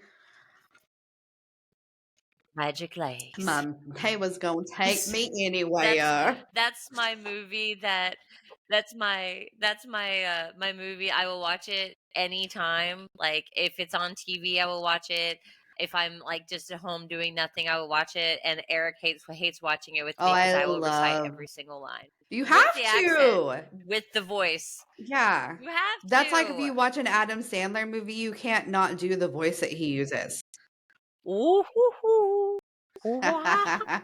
Speaker 2: magic legs.
Speaker 1: Mom, they was gonna take me
Speaker 2: That's
Speaker 1: anywhere.
Speaker 2: that's my movie my movie. I will watch it anytime. Like if it's on TV, I will watch it. If I'm like just at home doing nothing, I will watch it. And Eric hates watching it with
Speaker 1: Oh,
Speaker 2: me because
Speaker 1: I
Speaker 2: I will recite
Speaker 1: love.
Speaker 2: every single line
Speaker 1: You
Speaker 2: with the
Speaker 1: have
Speaker 2: accent,
Speaker 1: to.
Speaker 2: with the voice.
Speaker 1: Yeah.
Speaker 2: You have
Speaker 1: That's like if
Speaker 2: to.
Speaker 1: you watch an Adam Sandler movie, you can't not do the voice that he uses.
Speaker 2: Ooh, hoo, hoo. Ooh-ah.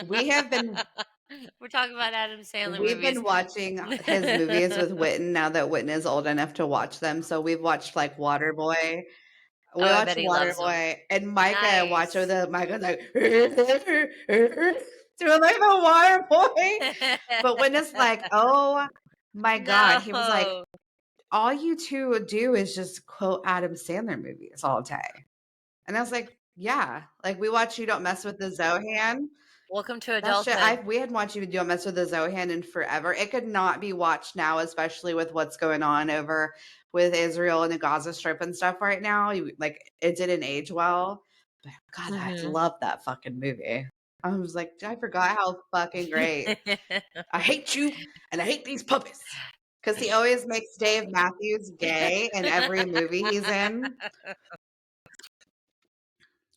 Speaker 1: we have been
Speaker 2: We're talking about Adam Sandler
Speaker 1: we've
Speaker 2: movies.
Speaker 1: been watching his movies with Witten now that Witten is old enough to watch them. So we've watched like Waterboy.
Speaker 2: Oh,
Speaker 1: We
Speaker 2: I
Speaker 1: watched
Speaker 2: bet he loves them.
Speaker 1: Waterboy, and Micah watched with
Speaker 2: Nice.
Speaker 1: the Micah's like doing like the Waterboy. But when it's like, oh my God, he was like,
Speaker 2: No.
Speaker 1: all you two would do is just quote Adam Sandler movies all day. And I was like, yeah. Like we watched You Don't Mess with the Zohan.
Speaker 2: Welcome to
Speaker 1: That shit,
Speaker 2: adulthood.
Speaker 1: we hadn't watched You Don't Mess with the Zohan in forever. It could not be watched now, especially with what's going on over with Israel and the Gaza Strip and stuff right now. Like it didn't age well. But God, I
Speaker 2: Mhm.
Speaker 1: love that fucking movie. I was like, I forgot how fucking great. I hate you and I hate these puppets. Because he always makes Dave Matthews gay in every movie he's in,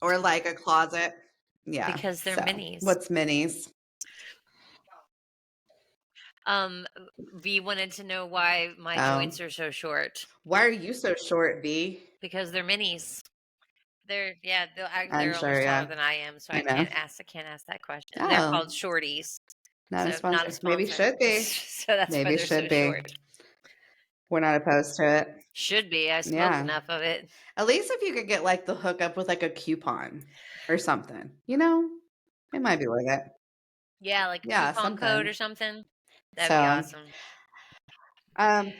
Speaker 1: or like a closet. Yeah.
Speaker 2: Because they're
Speaker 1: So,
Speaker 2: minis.
Speaker 1: what's minis?
Speaker 2: Um, V wanted to know why my
Speaker 1: Oh,
Speaker 2: joints are so short.
Speaker 1: why are you so short, B?
Speaker 2: Because they're minis.
Speaker 1: I'm
Speaker 2: They're
Speaker 1: sure,
Speaker 2: almost taller
Speaker 1: yeah.
Speaker 2: than I am, so
Speaker 1: I
Speaker 2: I
Speaker 1: know.
Speaker 2: can't ask that question. They're
Speaker 1: Oh,
Speaker 2: called shorties,
Speaker 1: not a
Speaker 2: so not a
Speaker 1: sponsor. Maybe
Speaker 2: sponsor.
Speaker 1: should be.
Speaker 2: So that's why
Speaker 1: Maybe
Speaker 2: they're so
Speaker 1: should be.
Speaker 2: short.
Speaker 1: We're not opposed to it.
Speaker 2: Should be. I smoke
Speaker 1: Yeah.
Speaker 2: enough of it.
Speaker 1: At least if you could get like the hookup with like a coupon or something, it might be worth it.
Speaker 2: Yeah, like a
Speaker 1: Yeah,
Speaker 2: coupon code
Speaker 1: something.
Speaker 2: or something. That'd be
Speaker 1: So,
Speaker 2: awesome.
Speaker 1: um,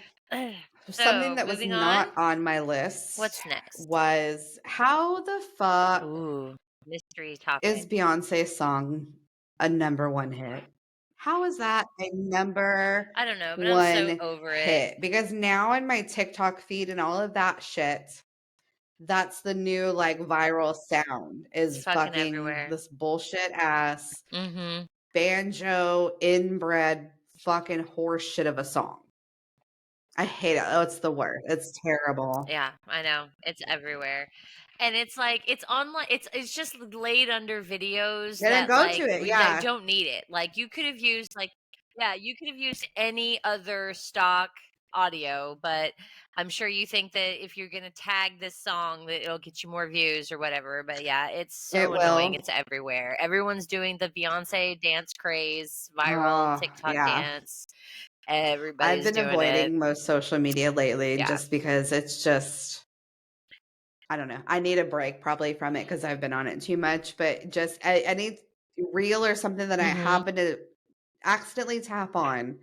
Speaker 1: something
Speaker 2: So,
Speaker 1: that was
Speaker 2: moving on.
Speaker 1: not on my list
Speaker 2: What's next?
Speaker 1: was how the fuck
Speaker 2: Ooh, mystery
Speaker 1: is
Speaker 2: topic.
Speaker 1: Beyonce's song a number one hit? How is that a number
Speaker 2: I don't know, but I'm so
Speaker 1: one
Speaker 2: over it.
Speaker 1: hit? Because now in my TikTok feed and all of that shit, that's the new like viral sound
Speaker 2: It's
Speaker 1: is
Speaker 2: fucking
Speaker 1: fucking
Speaker 2: everywhere.
Speaker 1: this bullshit ass
Speaker 2: Mm-hmm.
Speaker 1: banjo inbred fucking horse shit of a song. I hate it. Oh, it's the worst. It's terrible.
Speaker 2: Yeah, I know. It's everywhere. And it's like it's online it's just laid under videos
Speaker 1: Didn't
Speaker 2: that
Speaker 1: go to it.
Speaker 2: that
Speaker 1: Yeah.
Speaker 2: don't need it. Like you could have used you could have used any other stock audio, but I'm sure you think that if you're going to tag this song that it'll get you more views or whatever, but yeah, it's
Speaker 1: It
Speaker 2: so annoying.
Speaker 1: will.
Speaker 2: It's everywhere. Everyone's doing the Beyonce dance craze, viral
Speaker 1: Oh,
Speaker 2: TikTok
Speaker 1: yeah.
Speaker 2: dance.
Speaker 1: I've
Speaker 2: Everybody's
Speaker 1: been
Speaker 2: doing it.
Speaker 1: avoiding most social media lately
Speaker 2: Yeah.
Speaker 1: just because it's just I don't know. I need a break probably from it because I've been on it too much, but just I need reel or something that I
Speaker 2: Mhm.
Speaker 1: happen to accidentally tap on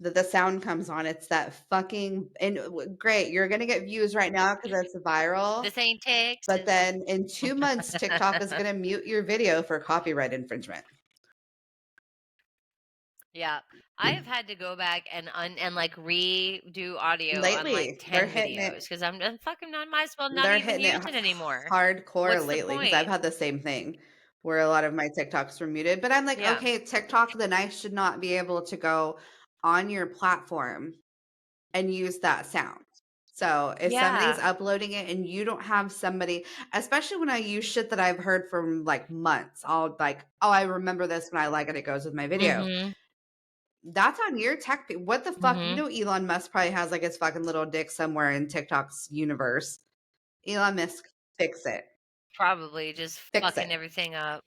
Speaker 1: that the sound comes on. It's that fucking and great. You're gonna get views right now because it's viral.
Speaker 2: This ain't
Speaker 1: But
Speaker 2: Texas.
Speaker 1: then in 2 months, TikTok is gonna mute your video for copyright infringement.
Speaker 2: Yeah. I have had to go back and like redo audio on like
Speaker 1: Lately, they're
Speaker 2: 10
Speaker 1: hitting it.
Speaker 2: videos because I'm fucking not might as well not
Speaker 1: They're
Speaker 2: even
Speaker 1: hitting it
Speaker 2: use it anymore.
Speaker 1: hardcore
Speaker 2: What's the
Speaker 1: lately because I've
Speaker 2: point?
Speaker 1: had the same thing where a lot of my TikToks were muted. But I'm like,
Speaker 2: Yeah.
Speaker 1: okay, TikTok, then I should not be able to go on your platform and use that sound. So if somebody's
Speaker 2: Yeah.
Speaker 1: uploading it and you don't have somebody, especially when I use shit that I've heard from like months, I'll like, oh, I remember this when I like it. It goes with my video.
Speaker 2: Mhm.
Speaker 1: That's on your tech. What the fuck? You
Speaker 2: Mhm.
Speaker 1: know, Elon Musk probably has like his fucking little dick somewhere in TikTok's universe. Elon Musk, fix it.
Speaker 2: Probably just
Speaker 1: Fix
Speaker 2: fucking
Speaker 1: it.
Speaker 2: everything up.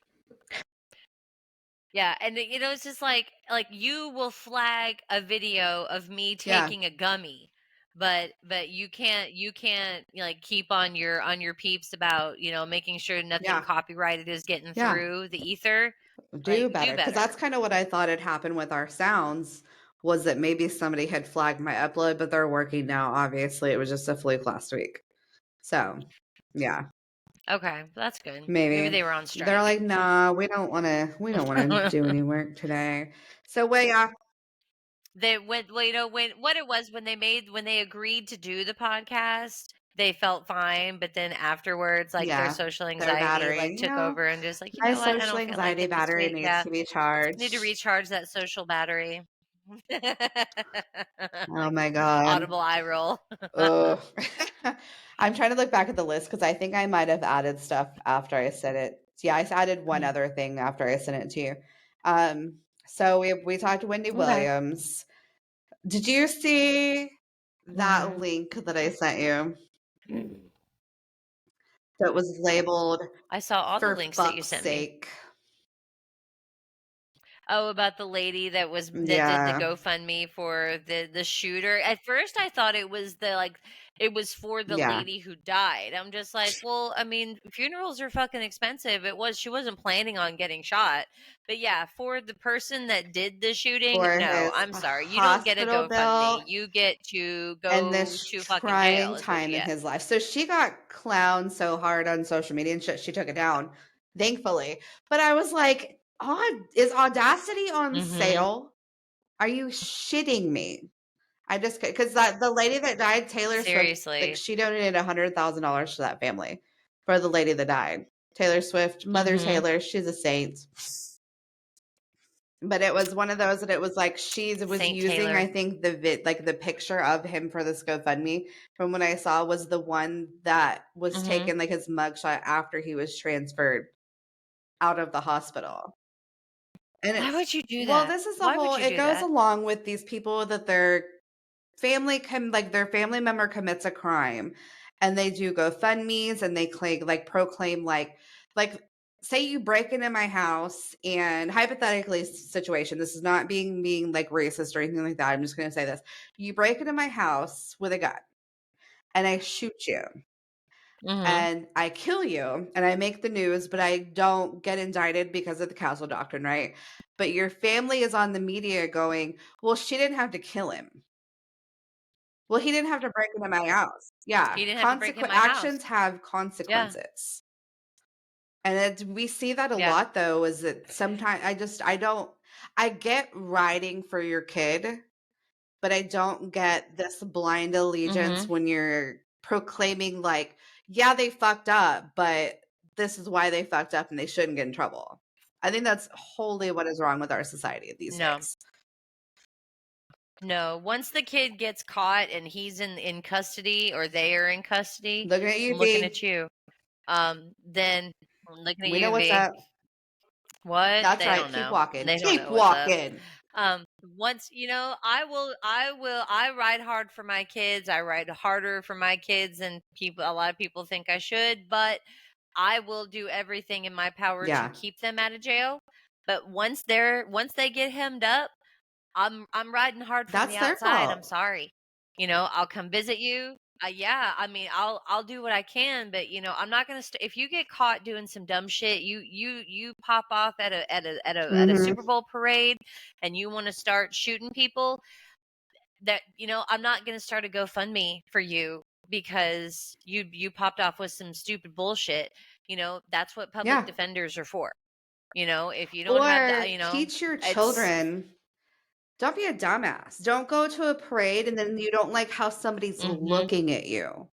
Speaker 2: Yeah, and you know, it's just like you will flag a video of me
Speaker 1: Yeah.
Speaker 2: taking a gummy, but you can't like keep on your peeps about, you know, making sure nothing
Speaker 1: Yeah.
Speaker 2: copyrighted is getting
Speaker 1: Yeah.
Speaker 2: through the ether.
Speaker 1: Do
Speaker 2: Like, do
Speaker 1: better. Because that's
Speaker 2: better.
Speaker 1: kind of what I thought had happened with our sounds was that maybe somebody had flagged my upload, but they're working now. Obviously, it was just a fluke last week. So, yeah,
Speaker 2: Okay, that's good. Maybe
Speaker 1: maybe
Speaker 2: they were on
Speaker 1: they're
Speaker 2: strike.
Speaker 1: like, nah, we don't want to do any work today. So, well, yeah,
Speaker 2: They went, well, you know, what it was when they agreed to do the podcast, they felt fine, but then afterwards, like their
Speaker 1: yeah,
Speaker 2: social
Speaker 1: their
Speaker 2: anxiety
Speaker 1: battery,
Speaker 2: like took over and just like, you
Speaker 1: my
Speaker 2: know what, I
Speaker 1: social
Speaker 2: don't feel like
Speaker 1: anxiety
Speaker 2: it this
Speaker 1: battery
Speaker 2: week.
Speaker 1: needs
Speaker 2: Yeah,
Speaker 1: to be
Speaker 2: need to
Speaker 1: charged.
Speaker 2: recharge that social battery.
Speaker 1: Oh
Speaker 2: Like
Speaker 1: my God.
Speaker 2: audible eye roll.
Speaker 1: Ugh. I'm trying to look back at the list because I think I might have added stuff after I said it. Yeah, I added one other thing after I sent it to you. So we talked to Wendy
Speaker 2: Okay.
Speaker 1: Williams. Did you see that
Speaker 2: Mhm.
Speaker 1: link that I sent you that was labeled
Speaker 2: I saw all the
Speaker 1: "For
Speaker 2: links that you
Speaker 1: fuck's
Speaker 2: sent me.
Speaker 1: sake"?
Speaker 2: Oh, about the lady that did the
Speaker 1: Yeah,
Speaker 2: GoFundMe for the shooter. At first I thought it was it was for the
Speaker 1: yeah.
Speaker 2: lady who died. I'm just like, well, I mean, funerals are fucking expensive. She wasn't planning on getting shot. But yeah, for the person that did the shooting,
Speaker 1: For
Speaker 2: no,
Speaker 1: his
Speaker 2: I'm sorry. You don't get a
Speaker 1: hospital bill
Speaker 2: GoFundMe. You get to
Speaker 1: and
Speaker 2: go
Speaker 1: this
Speaker 2: to fucking jail
Speaker 1: trying
Speaker 2: is what you
Speaker 1: time in
Speaker 2: get.
Speaker 1: his life. So she got clowned so hard on social media and shit, she took it down, thankfully. But I was like, is Audacity on
Speaker 2: Mhm.
Speaker 1: sale? Are you shitting me? I just because that the lady that died, Taylor Swift, like
Speaker 2: Seriously.
Speaker 1: she donated $100,000 to that family for the lady that died. Taylor Swift, Mother
Speaker 2: Mhm.
Speaker 1: Taylor, she's a saint. But it was one of those that it was like she was
Speaker 2: Saint
Speaker 1: using, I
Speaker 2: Taylor.
Speaker 1: think like the picture of him for this GoFundMe from what I saw was the one that was
Speaker 2: Mhm.
Speaker 1: taken like his mugshot after he was transferred out of the hospital. And
Speaker 2: Why
Speaker 1: it's
Speaker 2: would you do
Speaker 1: well,
Speaker 2: that?
Speaker 1: this is the
Speaker 2: Why would
Speaker 1: whole
Speaker 2: you
Speaker 1: it
Speaker 2: do
Speaker 1: goes
Speaker 2: that?
Speaker 1: along with these people that their their family member commits a crime and they do GoFundMe's and they claim like proclaim like say you break into my house and hypothetically situation, this is not being like racist or anything like that. I'm just gonna say this. You break into my house with a gun and I shoot you
Speaker 2: Mhm.
Speaker 1: and I kill you and I make the news, but I don't get indicted because of the castle doctrine, right? But your family is on the media going, well, she didn't have to kill him. Well, he didn't have to break into my house. Yeah,
Speaker 2: He didn't have to break in
Speaker 1: consequ
Speaker 2: my house.
Speaker 1: actions have
Speaker 2: Yeah.
Speaker 1: consequences. And we see that a
Speaker 2: Yeah.
Speaker 1: lot though, is that sometimes I don't I get riding for your kid, but I don't get this blind allegiance
Speaker 2: Mhm.
Speaker 1: when you're proclaiming like, yeah, they fucked up, but this is why they fucked up and they shouldn't get in trouble. I think that's wholly what is wrong with our society these
Speaker 2: No.
Speaker 1: days.
Speaker 2: No. Once the kid gets caught and he's in custody or they are in custody,
Speaker 1: Looking at
Speaker 2: I'm
Speaker 1: you,
Speaker 2: looking
Speaker 1: V.
Speaker 2: at you. Then I'm looking at
Speaker 1: We know
Speaker 2: you,
Speaker 1: what's
Speaker 2: V.
Speaker 1: up.
Speaker 2: What?
Speaker 1: That's
Speaker 2: They
Speaker 1: right.
Speaker 2: don't
Speaker 1: Keep
Speaker 2: know.
Speaker 1: walking.
Speaker 2: They don't know
Speaker 1: Keep
Speaker 2: what's up.
Speaker 1: walking.
Speaker 2: Once, you know, I ride hard for my kids. I ride harder for my kids than a lot of people think I should, but I will do everything in my power to
Speaker 1: Yeah.
Speaker 2: keep them out of jail. But once they get hemmed up, I'm riding hard from the
Speaker 1: That's their
Speaker 2: outside. I'm
Speaker 1: fault.
Speaker 2: sorry. You know, I'll come visit you. Yeah, I mean, I'll do what I can, but I'm not gonna. If you get caught doing some dumb shit, you pop off at a
Speaker 1: Mhm.
Speaker 2: Super Bowl parade, and you want to start shooting people. That I'm not gonna start a GoFundMe for you because you popped off with some stupid bullshit. That's what public
Speaker 1: Yeah.
Speaker 2: defenders are for. If you don't have
Speaker 1: Or
Speaker 2: that,
Speaker 1: teach your
Speaker 2: it's
Speaker 1: children, don't be a dumbass. Don't go to a parade and then you don't like how somebody's
Speaker 2: mhm,
Speaker 1: looking at you.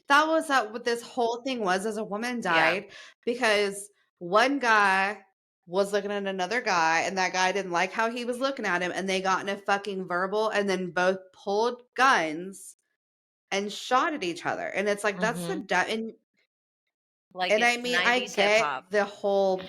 Speaker 1: That was what this whole thing was as a woman
Speaker 2: yeah,
Speaker 1: died because one guy was looking at another guy and that guy didn't like how he was looking at him and they got in a fucking verbal and then both pulled guns and shot at each other. And it's like that's the
Speaker 2: mhm, like
Speaker 1: and I
Speaker 2: it's
Speaker 1: mean I
Speaker 2: 90s hip
Speaker 1: get
Speaker 2: hop.
Speaker 1: the whole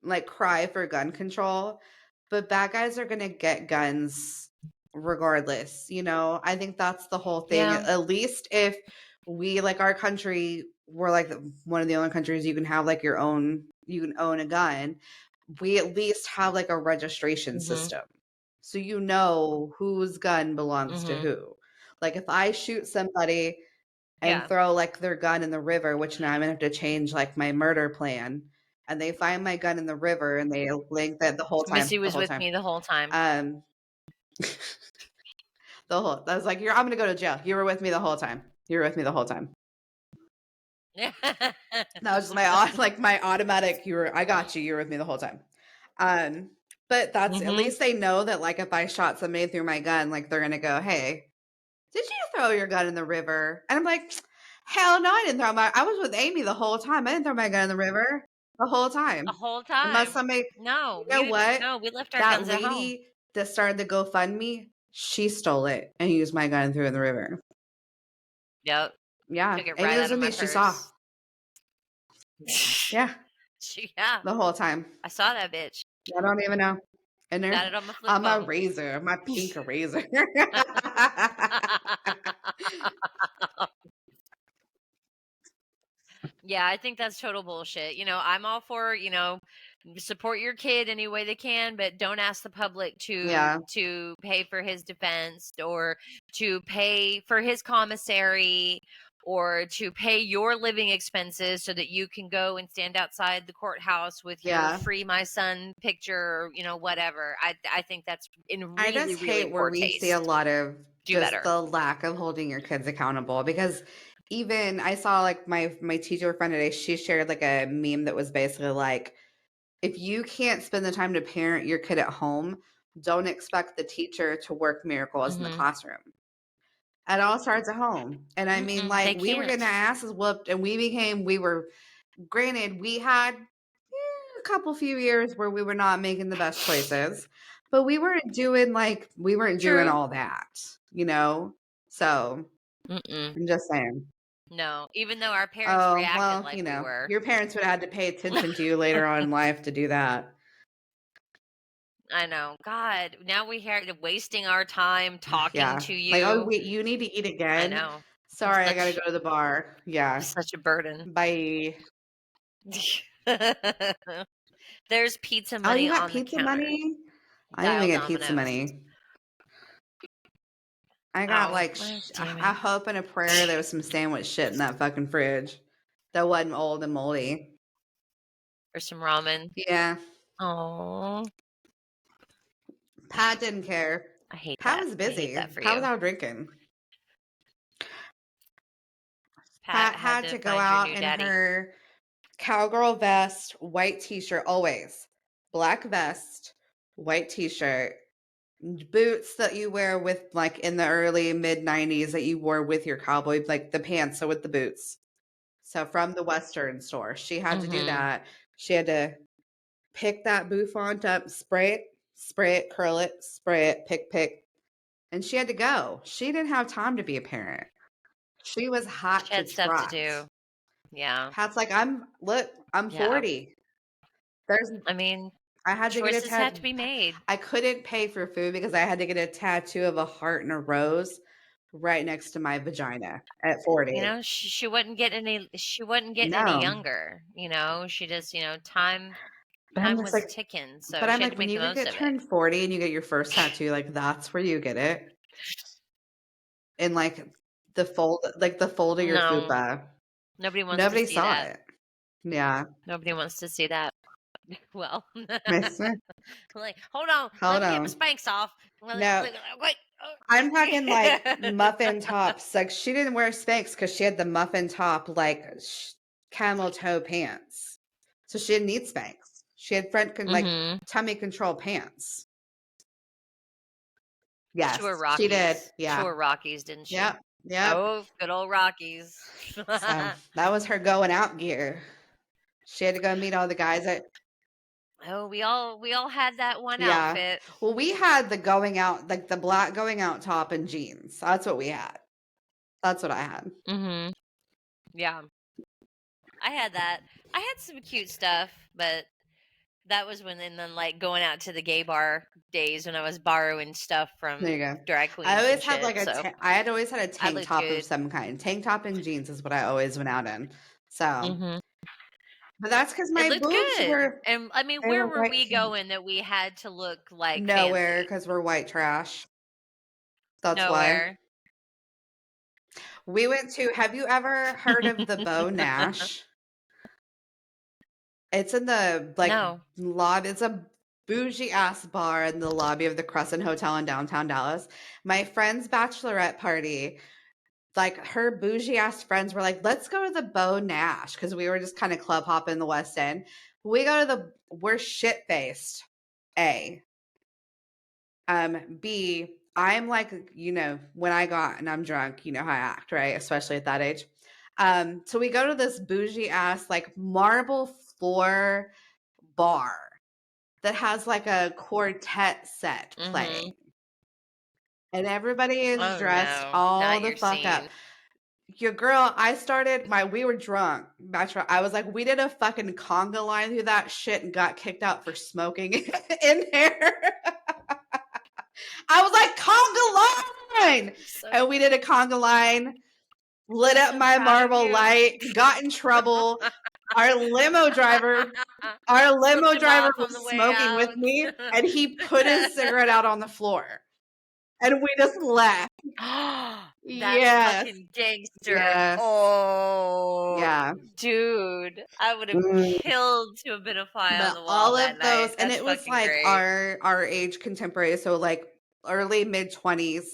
Speaker 1: like cry for gun control, but bad guys are gonna get guns regardless, you know? I think that's the whole thing.
Speaker 2: Yeah,
Speaker 1: At least if we like our country, we're like one of the only countries you can have like your own, you can own a gun. We at least have like a registration
Speaker 2: mhm,
Speaker 1: system. So you know whose gun belongs to
Speaker 2: mhm,
Speaker 1: who. Like if I shoot somebody and
Speaker 2: yeah.
Speaker 1: throw like their gun in the river, which now I'm gonna have to change like my murder plan. And they find my gun in the river and they link that
Speaker 2: Missy
Speaker 1: the
Speaker 2: was
Speaker 1: whole
Speaker 2: with
Speaker 1: time.
Speaker 2: me the whole time.
Speaker 1: Um, the whole I was like, I'm gonna go to jail. You were with me the whole time. You were with me the whole time.
Speaker 2: Yeah.
Speaker 1: That was just my like my automatic. I got you. You were with me the whole time. Um, but that's at
Speaker 2: Mhm.
Speaker 1: least they know that like if I shot somebody through my gun, like they're gonna go, hey, did you throw your gun in the river? And I'm like, hell no, I didn't throw I was with Amy the whole time. I didn't throw my gun in the river the whole
Speaker 2: The
Speaker 1: time.
Speaker 2: whole
Speaker 1: Unless
Speaker 2: time.
Speaker 1: somebody,
Speaker 2: No,
Speaker 1: you know what?
Speaker 2: we left our
Speaker 1: That
Speaker 2: guns at home.
Speaker 1: lady that started the GoFundMe, she stole it and used my gun and threw it in the river.
Speaker 2: Yep.
Speaker 1: Yeah.
Speaker 2: Took it
Speaker 1: Amy
Speaker 2: right
Speaker 1: was
Speaker 2: out of
Speaker 1: with
Speaker 2: my
Speaker 1: me. She saw.
Speaker 2: purse.
Speaker 1: Yeah.
Speaker 2: Yeah,
Speaker 1: The whole time.
Speaker 2: I saw that bitch.
Speaker 1: I don't even know. And there's
Speaker 2: Got it on my flip
Speaker 1: on my
Speaker 2: phone.
Speaker 1: razor, my pink razor.
Speaker 2: Yeah, I think that's total bullshit. I'm all for, support your kid any way they can, but don't ask the public to
Speaker 1: Yeah.
Speaker 2: to pay for his defense or to pay for his commissary or to pay your living expenses so that you can go and stand outside the courthouse with your
Speaker 1: Yeah.
Speaker 2: free my son picture or, whatever. I think that's in
Speaker 1: I
Speaker 2: really,
Speaker 1: just
Speaker 2: really
Speaker 1: hate where
Speaker 2: poor
Speaker 1: we see a
Speaker 2: taste.
Speaker 1: lot of
Speaker 2: Do
Speaker 1: just
Speaker 2: better.
Speaker 1: the lack of holding your kids accountable because even I saw like my teacher friend today, she shared like a meme that was basically like, if you can't spend the time to parent your kid at home, don't expect the teacher to work miracles in the
Speaker 2: Mhm.
Speaker 1: classroom. It all starts at home. And I mean,
Speaker 2: Mm-mm, they
Speaker 1: like we were
Speaker 2: can't.
Speaker 1: getting our asses whooped and we were granted, we had a couple few years where we were not making the best choices, but we weren't doing
Speaker 2: True.
Speaker 1: all that, you know? So
Speaker 2: Mm-mm.
Speaker 1: I'm just saying.
Speaker 2: No, even though our parents
Speaker 1: Oh,
Speaker 2: reacted
Speaker 1: well,
Speaker 2: like we were.
Speaker 1: your parents would have had to pay attention to you later on in life to do that.
Speaker 2: I know. God, now we are wasting our time talking
Speaker 1: Yeah.
Speaker 2: to
Speaker 1: Like, oh,
Speaker 2: you.
Speaker 1: wait, you need to eat
Speaker 2: I
Speaker 1: again.
Speaker 2: know. It's
Speaker 1: Sorry, I gotta
Speaker 2: such
Speaker 1: go to the bar. Yeah.
Speaker 2: such a burden.
Speaker 1: Bye.
Speaker 2: There's pizza
Speaker 1: Oh, you
Speaker 2: money
Speaker 1: got
Speaker 2: on the
Speaker 1: pizza
Speaker 2: counter.
Speaker 1: money? I didn't
Speaker 2: Dial
Speaker 1: even get pizza
Speaker 2: Domino's.
Speaker 1: money. I got
Speaker 2: Oh,
Speaker 1: like,
Speaker 2: damn
Speaker 1: I
Speaker 2: it.
Speaker 1: hope in a prayer there was some sandwich shit in that fucking fridge that wasn't old and moldy.
Speaker 2: Or some ramen.
Speaker 1: Yeah.
Speaker 2: Oh,
Speaker 1: Pat didn't care.
Speaker 2: I hate
Speaker 1: Pat
Speaker 2: that.
Speaker 1: was
Speaker 2: I hate
Speaker 1: busy.
Speaker 2: that for
Speaker 1: Pat was
Speaker 2: you.
Speaker 1: out drinking.
Speaker 2: Pat
Speaker 1: Pat
Speaker 2: had
Speaker 1: had
Speaker 2: to
Speaker 1: to go
Speaker 2: find your
Speaker 1: out
Speaker 2: new
Speaker 1: in
Speaker 2: daddy.
Speaker 1: her cowgirl vest, white t-shirt, always. Black vest, white t-shirt, boots that you wear with like in the early mid 90s that you wore with your cowboy, like the pants, so with the boots. So from the Western store, she had to do
Speaker 2: Mm-hmm.
Speaker 1: that. She had to pick that bouffant up, spray it, curl it, spray it, pick. And she had to go. She didn't have time to be a parent. She was
Speaker 2: She
Speaker 1: hot to
Speaker 2: had stuff to
Speaker 1: trot.
Speaker 2: do. Yeah.
Speaker 1: Pat's like, I'm
Speaker 2: Yeah.
Speaker 1: 40. There's
Speaker 2: I mean,
Speaker 1: I had to get a
Speaker 2: choices had to
Speaker 1: tattoo.
Speaker 2: be made.
Speaker 1: I couldn't pay for food because I had to get a tattoo of a heart and a rose right next to my vagina at 40.
Speaker 2: She wouldn't get any she wasn't getting any
Speaker 1: No.
Speaker 2: younger, she just, time
Speaker 1: But I'm
Speaker 2: time
Speaker 1: just
Speaker 2: was
Speaker 1: like
Speaker 2: ticking,
Speaker 1: but
Speaker 2: so
Speaker 1: I'm
Speaker 2: she had
Speaker 1: like
Speaker 2: to
Speaker 1: when
Speaker 2: make the
Speaker 1: you
Speaker 2: most
Speaker 1: get
Speaker 2: of it.
Speaker 1: turned 40 and you get your first tattoo, like that's where you get it. And like The fold of your
Speaker 2: No.
Speaker 1: fupa.
Speaker 2: Nobody wants to
Speaker 1: Nobody
Speaker 2: see
Speaker 1: saw
Speaker 2: that.
Speaker 1: it. Yeah.
Speaker 2: Nobody wants to see that. Well,
Speaker 1: Miss me?
Speaker 2: like, hold on, let
Speaker 1: Hold
Speaker 2: me get my
Speaker 1: on.
Speaker 2: Spanx off.
Speaker 1: No.
Speaker 2: Wait.
Speaker 1: I'm talking like muffin tops. Like she didn't wear Spanx because she had the muffin top, like camel toe pants. So she didn't need Spanx. She had like
Speaker 2: Mm-hmm.
Speaker 1: tummy control pants.
Speaker 2: She
Speaker 1: Yes,
Speaker 2: wore
Speaker 1: she did.
Speaker 2: Rockies. She
Speaker 1: Yeah.
Speaker 2: wore Rockies, didn't she?
Speaker 1: Yep. Yep.
Speaker 2: Oh, good old Rockies.
Speaker 1: So that was her going out gear. She had to go meet all the guys at
Speaker 2: Oh, we all had that one
Speaker 1: yeah.
Speaker 2: outfit.
Speaker 1: Well, we had the going out, like the black going out top and jeans. That's what we had. That's what I had.
Speaker 2: Mm-hmm. Yeah. I had that. I had some cute stuff, but that was when, and then like going out to the gay bar days when I was borrowing stuff from
Speaker 1: There you go.
Speaker 2: drag
Speaker 1: I
Speaker 2: queens
Speaker 1: always
Speaker 2: and
Speaker 1: had like
Speaker 2: shit. So
Speaker 1: I had always had a
Speaker 2: I
Speaker 1: tank
Speaker 2: looked
Speaker 1: top of
Speaker 2: good.
Speaker 1: some kind. Tank top and jeans is what I always went out in. So,
Speaker 2: Mm-hmm.
Speaker 1: but that's because
Speaker 2: It
Speaker 1: my
Speaker 2: looked
Speaker 1: boobs
Speaker 2: good. And I mean,
Speaker 1: they
Speaker 2: where
Speaker 1: were
Speaker 2: were
Speaker 1: white
Speaker 2: we
Speaker 1: pink.
Speaker 2: going that we had to look like
Speaker 1: Nowhere
Speaker 2: fancy?
Speaker 1: because we're white trash. That's why.
Speaker 2: Nowhere.
Speaker 1: We went to, have you ever heard of the Beau Nash? It's in the like
Speaker 2: No.
Speaker 1: lobby. It's a bougie ass bar in the lobby of the Crescent Hotel in downtown Dallas. My friend's bachelorette party, like her bougie ass friends were like, let's go to the Beau Nash because we were just kind of club hopping in the West End. We go to we're shit faced. A. B, I'm like, when I got and I'm drunk, you know how I act, right? Especially at that age. So we go to this bougie ass, like marble floor bar that has like a quartet set
Speaker 2: Mm-hmm.
Speaker 1: playing. And everybody is
Speaker 2: Oh
Speaker 1: dressed
Speaker 2: no.
Speaker 1: all
Speaker 2: Not
Speaker 1: the
Speaker 2: your
Speaker 1: fuck
Speaker 2: scene.
Speaker 1: up. Your girl, we were drunk. Bachelor, I was like, we did a fucking conga line through that shit and got kicked out for smoking in there. I was like, conga line!
Speaker 2: So,
Speaker 1: And we did a conga line, lit
Speaker 2: I'm
Speaker 1: up
Speaker 2: so
Speaker 1: my
Speaker 2: proud of
Speaker 1: Marble
Speaker 2: you.
Speaker 1: light, got in trouble. Our limo driver
Speaker 2: Flipped him off on
Speaker 1: was
Speaker 2: the way
Speaker 1: smoking
Speaker 2: out.
Speaker 1: with me, and he put his cigarette out on the floor. And we just left.
Speaker 2: That's
Speaker 1: Yes.
Speaker 2: fucking gangster.
Speaker 1: Yes.
Speaker 2: Oh,
Speaker 1: Yeah.
Speaker 2: dude, I would have killed to have been a fly on
Speaker 1: But
Speaker 2: the wall
Speaker 1: all
Speaker 2: that
Speaker 1: of those,
Speaker 2: night.
Speaker 1: and
Speaker 2: That's
Speaker 1: it was
Speaker 2: fucking
Speaker 1: like
Speaker 2: great.
Speaker 1: our age contemporary, so like early mid 20s,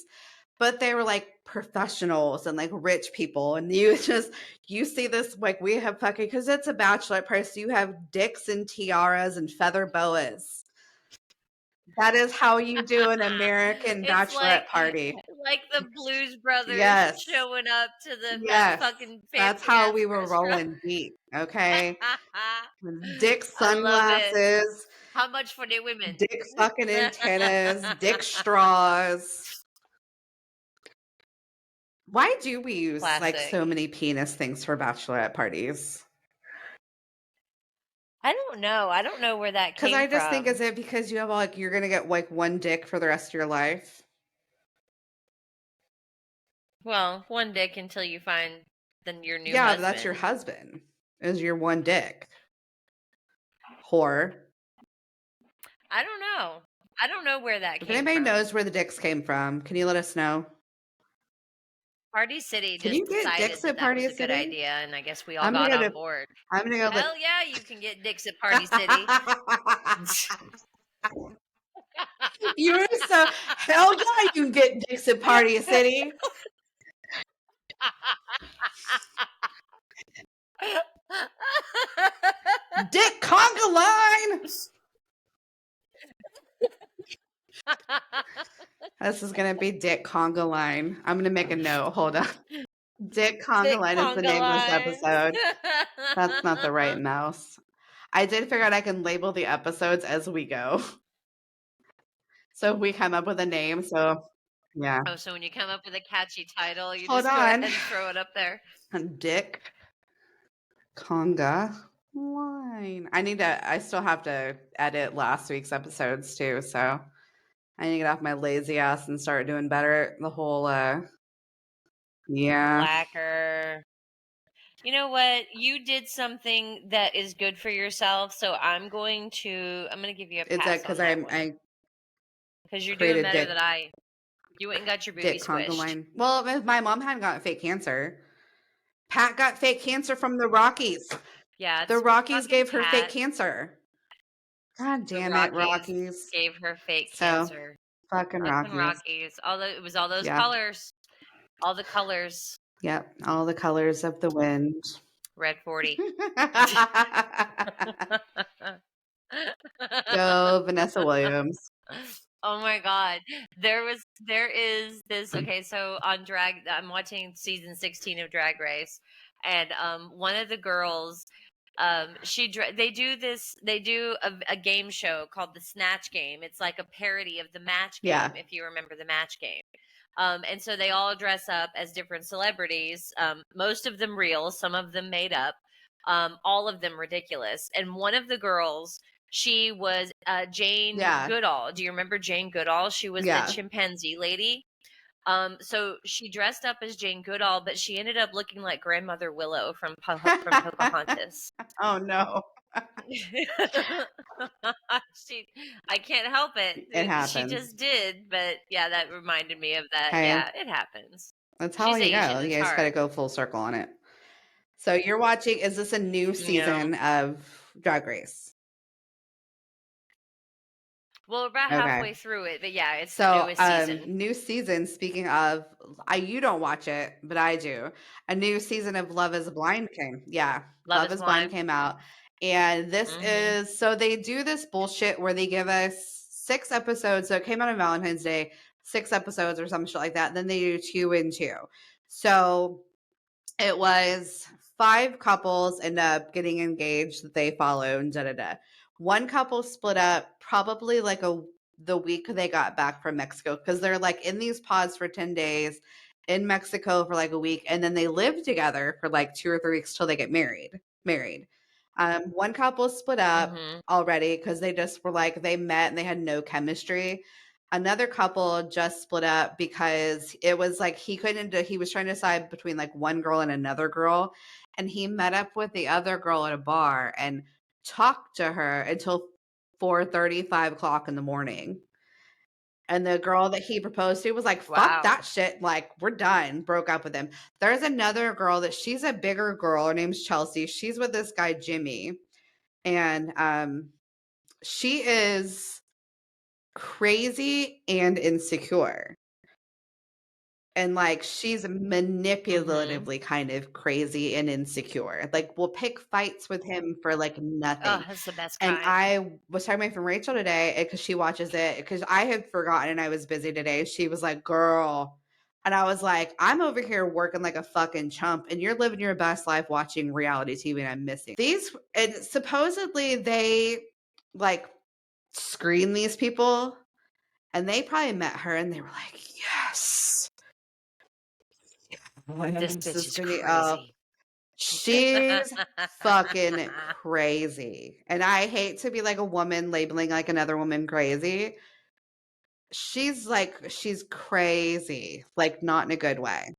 Speaker 1: but they were like professionals and like rich people, and you see this, like we have fucking, because it's a bachelorette party, so you have dicks and tiaras and feather boas. That is how you do an American
Speaker 2: It's
Speaker 1: bachelorette party.
Speaker 2: like the Blues Brothers
Speaker 1: Yes.
Speaker 2: showing up to that
Speaker 1: Yes.
Speaker 2: fucking
Speaker 1: That's
Speaker 2: fancy
Speaker 1: how
Speaker 2: ass
Speaker 1: we were
Speaker 2: restaurant.
Speaker 1: rolling deep. Okay. Dick
Speaker 2: I love it.
Speaker 1: sunglasses,
Speaker 2: How much for the women?
Speaker 1: dick fucking antennas, dick straws. Why do we use like
Speaker 2: Classic.
Speaker 1: so many penis things for bachelorette parties?
Speaker 2: I don't know. I don't know where that came
Speaker 1: Because
Speaker 2: from.
Speaker 1: I just think, is it because you have like you're gonna get like one dick for the rest of your life?
Speaker 2: Well, one dick until you find your new
Speaker 1: Yeah,
Speaker 2: husband.
Speaker 1: but that's your husband. Is your one dick. Whore.
Speaker 2: I don't know. I don't know where that
Speaker 1: If
Speaker 2: came
Speaker 1: anybody
Speaker 2: from.
Speaker 1: knows where the dicks came from, can you let us know?
Speaker 2: Party City
Speaker 1: Can
Speaker 2: just
Speaker 1: you get
Speaker 2: decided
Speaker 1: dicks
Speaker 2: that
Speaker 1: at
Speaker 2: that was
Speaker 1: Party
Speaker 2: a good
Speaker 1: City?
Speaker 2: idea, and I guess we all
Speaker 1: I'm gonna
Speaker 2: got
Speaker 1: go
Speaker 2: on
Speaker 1: to.
Speaker 2: board.
Speaker 1: I'm gonna go.
Speaker 2: Hell yeah, you can get dicks at Party City.
Speaker 1: You're so hell yeah, you can get dicks at Party City. Dickconga line. This is gonna be Dickconga line. I'm gonna make a note. Hold on. Dickconga line is the name of this episode. That's not the right mouse. I did figure out I can label the episodes as we go. So if we come up with a name, so yeah.
Speaker 2: Oh, so when you come up with a catchy title, you
Speaker 1: Hold
Speaker 2: just go ahead
Speaker 1: on.
Speaker 2: and throw it up there.
Speaker 1: Dick Conga line. I still have to edit last week's episodes too, so I need to get off my lazy ass and start doing better. The whole yeah.
Speaker 2: Slacker. You know what? You did something that is good for yourself, so I'm going to give you a
Speaker 1: It's
Speaker 2: pass
Speaker 1: because
Speaker 2: on that
Speaker 1: I
Speaker 2: one. Because you're doing
Speaker 1: created
Speaker 2: better
Speaker 1: Dick.
Speaker 2: than I. You went and got your booby
Speaker 1: Dickconga
Speaker 2: squished.
Speaker 1: line. Well, if my mom hadn't gotten fake cancer. Pat got fake cancer from the Rockies.
Speaker 2: Yeah,
Speaker 1: The
Speaker 2: it's
Speaker 1: Rockies
Speaker 2: fucking
Speaker 1: gave her fake
Speaker 2: Pat.
Speaker 1: cancer. God
Speaker 2: The
Speaker 1: damn it,
Speaker 2: Rockies
Speaker 1: Rockies.
Speaker 2: gave her fake
Speaker 1: So,
Speaker 2: cancer.
Speaker 1: fucking
Speaker 2: Fucking
Speaker 1: Rockies.
Speaker 2: Rockies. It was all those
Speaker 1: Yeah.
Speaker 2: colors. All the colors.
Speaker 1: Yep. All the colors of the wind.
Speaker 2: Red 40.
Speaker 1: Go, Vanessa Williams.
Speaker 2: Oh my god. There is this, okay, so on I'm watching season 16 of Drag Race, and one of the girls, they do a game show called the Snatch Game. It's like a parody of the Match Game,
Speaker 1: Yeah.
Speaker 2: if you remember the Match Game. And so they all dress up as different celebrities, most of them real, some of them made up, all of them ridiculous. And one of the girls, she was Jane
Speaker 1: Yeah.
Speaker 2: Goodall. Do you remember Jane Goodall? She was
Speaker 1: Yeah.
Speaker 2: the chimpanzee lady. So she dressed up as Jane Goodall, but she ended up looking like Grandmother Willow from Pocahontas.
Speaker 1: Oh no.
Speaker 2: I can't help it.
Speaker 1: It
Speaker 2: She
Speaker 1: happens.
Speaker 2: just did, but yeah, that reminded me of that.
Speaker 1: Hey.
Speaker 2: Yeah, it happens.
Speaker 1: That's how
Speaker 2: She's
Speaker 1: you
Speaker 2: Asian.
Speaker 1: go.
Speaker 2: It's
Speaker 1: You just
Speaker 2: hard.
Speaker 1: got to go full circle on it. So you're watching, is this a new season of Drag Race?
Speaker 2: Well, we're about
Speaker 1: Okay.
Speaker 2: halfway through it, but yeah, it's the
Speaker 1: So,
Speaker 2: newest season.
Speaker 1: new season, speaking of, you don't watch it, but I do. A new season of Love is Blind came. Yeah. Love is Blind came out. And this is, so they do this bullshit where they give us 6 episodes. So it came out on Valentine's Day, 6 episodes or some shit like that. Then they do 2 and 2. So it was 5 couples end up getting engaged that they followed. One couple split up probably like the week they got back from Mexico, because they're like in these pods for 10 days in Mexico for like a week, and then they live together for like 2 or 3 weeks till they get married. One couple split up already because they just were like, they met and they had no chemistry. Another couple just split up because it was like he was trying to decide between like one girl and another girl, and he met up with the other girl at a bar and talked to her until 4:30, 5 o'clock in the morning. And the girl that he proposed to was like, fuck that shit. Like, we're done. Broke up with him. There's another girl that she's a bigger girl. Her name's Chelsea. She's with this guy, Jimmy. And she is crazy and insecure. And like she's manipulatively kind of crazy and insecure. Like we'll pick fights with him for like nothing.
Speaker 2: Oh, that's the best
Speaker 1: And
Speaker 2: kind.
Speaker 1: I was talking to my friend Rachel today because she watches it, because I had forgotten and I was busy today. She was like, girl. And I was like, I'm over here working like a fucking chump and you're living your best life watching reality TV and I'm missing these. And supposedly they like screen these people, and they probably met her and they were like, yes.
Speaker 2: This bitch is crazy.
Speaker 1: She's fucking crazy. And I hate to be like a woman labeling like another woman crazy. She's crazy, like not in a good way.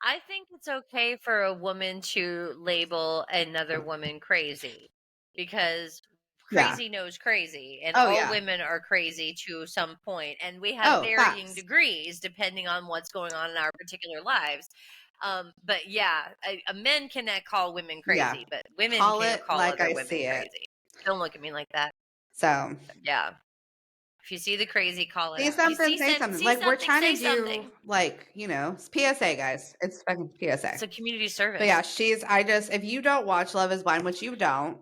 Speaker 2: I think it's okay for a woman to label another woman crazy, because crazy knows crazy, and all women are crazy to some point, and we have varying degrees depending on what's going on in our particular lives. But yeah, men cannot call women crazy, but women can call
Speaker 1: like
Speaker 2: other
Speaker 1: I
Speaker 2: women
Speaker 1: see
Speaker 2: crazy. Don't look at me like that.
Speaker 1: So
Speaker 2: yeah, if you see the crazy, call it
Speaker 1: see
Speaker 2: out.
Speaker 1: something, say something. Like we're trying to do
Speaker 2: something.
Speaker 1: like, it's PSA, guys. It's fucking PSA.
Speaker 2: It's a community service.
Speaker 1: But yeah, if you don't watch Love is Blind, which you don't,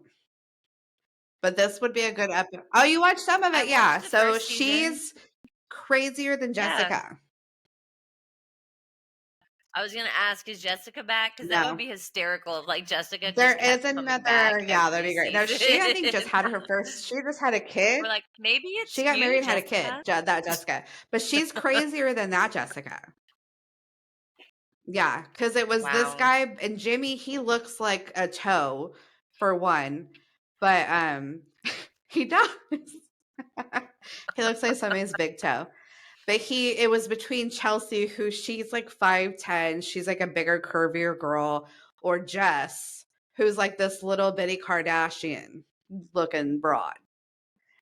Speaker 1: but this would be a good episode. Oh, you watched some of it, yeah. So she's crazier than Jessica.
Speaker 2: I was gonna ask, is Jessica back? Because that would be hysterical if like Jessica.
Speaker 1: There is another, that'd be great. No, she I think just had her first. She just had a kid.
Speaker 2: We're like, maybe it's
Speaker 1: she got married and
Speaker 2: Jessica?
Speaker 1: had a kid. That Jessica, but she's crazier than that Jessica. Yeah, because it was this guy and Jimmy. He looks like a toe for one, but he does. He looks like somebody's big toe. But it was between Chelsea, who she's like 5'10", she's like a bigger, curvier girl, or Jess, who's like this little bitty Kardashian looking broad.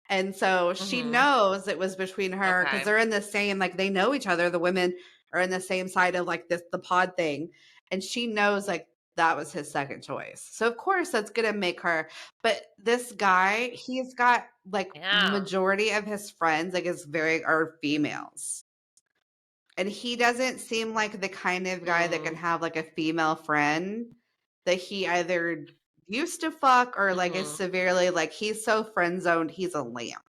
Speaker 1: And so she knows it was between her because
Speaker 2: Okay.
Speaker 1: they're in the same, like they know each other. The women are in the same side of like the pod thing. And she knows like that was his second choice. So of course that's gonna make her. But this guy, he's got like
Speaker 2: Yeah.
Speaker 1: majority of his friends, like is very are females. And he doesn't seem like the kind of guy that can have like a female friend that he either used to fuck or like is severely like he's so friend zoned, he's a lamp.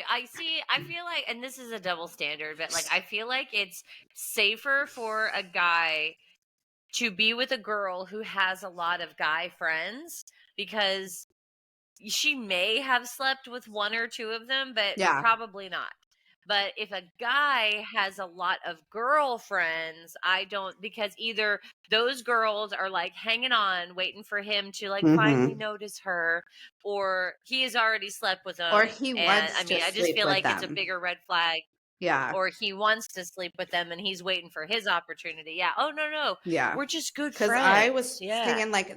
Speaker 2: I feel like, and this is a double standard, but like I feel like it's safer for a guy to be with a girl who has a lot of guy friends because she may have slept with one or two of them, but
Speaker 1: Yeah.
Speaker 2: probably not. But if a guy has a lot of girlfriends, I don't, because either those girls are like hanging on, waiting for him to like finally notice her, or he has already slept with them.
Speaker 1: Or he
Speaker 2: And I
Speaker 1: wants to
Speaker 2: mean, I just
Speaker 1: sleep
Speaker 2: feel
Speaker 1: with
Speaker 2: like it's a
Speaker 1: them.
Speaker 2: bigger red flag.
Speaker 1: Yeah.
Speaker 2: Or he wants to sleep with them and he's waiting for his opportunity. Yeah. Oh, no.
Speaker 1: Yeah.
Speaker 2: We're just good
Speaker 1: Because
Speaker 2: friends.
Speaker 1: I was
Speaker 2: Yeah.
Speaker 1: thinking like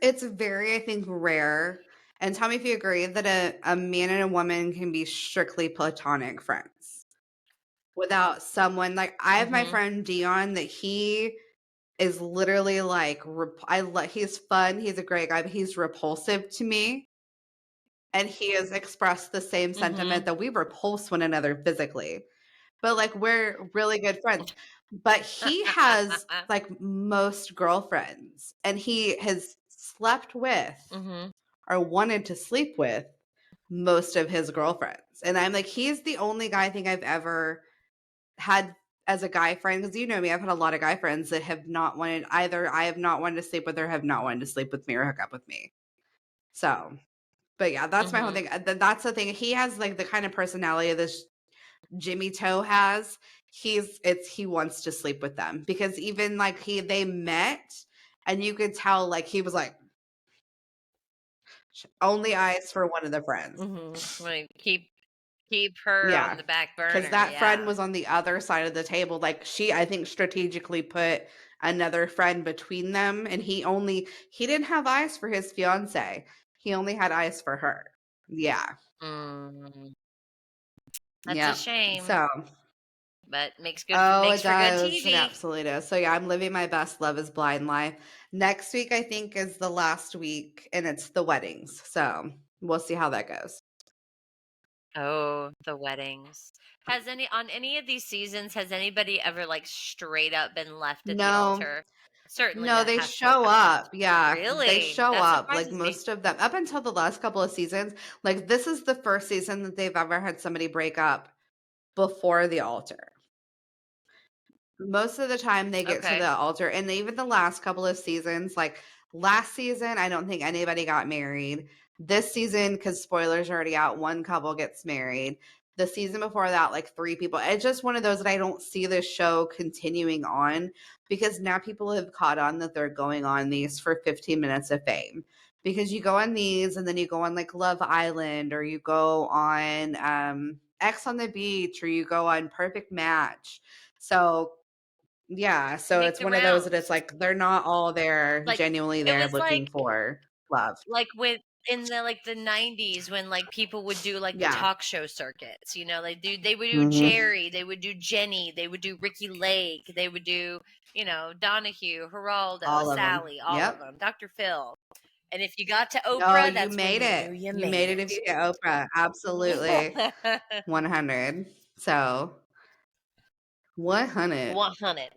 Speaker 1: it's very, I think, rare. And tell me if you agree that a man and a woman can be strictly platonic friends without someone like I have my friend Dion that he is literally like he's fun, he's a great guy, but he's repulsive to me. And he has expressed the same sentiment that we repulse one another physically. But like we're really good friends. But he has like most girlfriends and he has slept with or wanted to sleep with most of his girlfriends. And I'm like, he's the only guy I think I've ever had as a guy friend, because you know me, I've had a lot of guy friends that have not wanted either. I have not wanted to sleep with or have not wanted to sleep with me or hook up with me. So, but yeah, that's my whole thing. That's the thing. He has like the kind of personality this Jimmy Toe has. He wants to sleep with them because even like they met and you could tell like he was like only eyes for one of the friends.
Speaker 2: Like keep her on the back burner.
Speaker 1: Because that friend was on the other side of the table. Like she, I think, strategically put another friend between them, and he didn't have eyes for his fiance. He only had eyes for her. Yeah.
Speaker 2: That's a shame.
Speaker 1: So,
Speaker 2: but makes
Speaker 1: it
Speaker 2: for good
Speaker 1: does.
Speaker 2: TV.
Speaker 1: It absolutely does. So yeah, I'm living my best Love is Blind life. Next week, I think, is the last week, and it's the weddings. So we'll see how that goes.
Speaker 2: Oh, the weddings. On any of these seasons, has anybody ever like straight up been left at the altar? Certainly
Speaker 1: No,
Speaker 2: that
Speaker 1: they
Speaker 2: has to
Speaker 1: show
Speaker 2: have come
Speaker 1: up. Yeah. They
Speaker 2: Really?
Speaker 1: show
Speaker 2: That
Speaker 1: up. Like
Speaker 2: surprises me.
Speaker 1: most of them, up until the last couple of seasons. Like this is the first season that they've ever had somebody break up before the altar. Most of the time they get to the altar, and even the last couple of seasons, like last season, I don't think anybody got married. This season, because spoilers are already out, one couple gets married. The season before that, like 3 people. It's just one of those that I don't see this show continuing on because now people have caught on that they're going on these for 15 minutes of fame. Because you go on these and then you go on like Love Island or you go on X on the Beach or you go on Perfect Match. So yeah, so
Speaker 2: Make
Speaker 1: it's
Speaker 2: the
Speaker 1: one of those that
Speaker 2: rounds.
Speaker 1: it's like they're not all there
Speaker 2: Like
Speaker 1: genuinely
Speaker 2: it
Speaker 1: there
Speaker 2: was
Speaker 1: looking for love.
Speaker 2: like with in the 90s when like people would do like the talk show circuits, you know, they would do Jerry, they would do Jenny, they would do Ricky Lake, they would do, you know, Donahue, Geraldo,
Speaker 1: All of them.
Speaker 2: Sally, all of them, Dr. Phil. And if you got to
Speaker 1: No,
Speaker 2: Oprah,
Speaker 1: you
Speaker 2: that's when
Speaker 1: made
Speaker 2: you
Speaker 1: it.
Speaker 2: knew you
Speaker 1: You
Speaker 2: made
Speaker 1: made it if you get Oprah. Absolutely. 100. So 100.
Speaker 2: 100.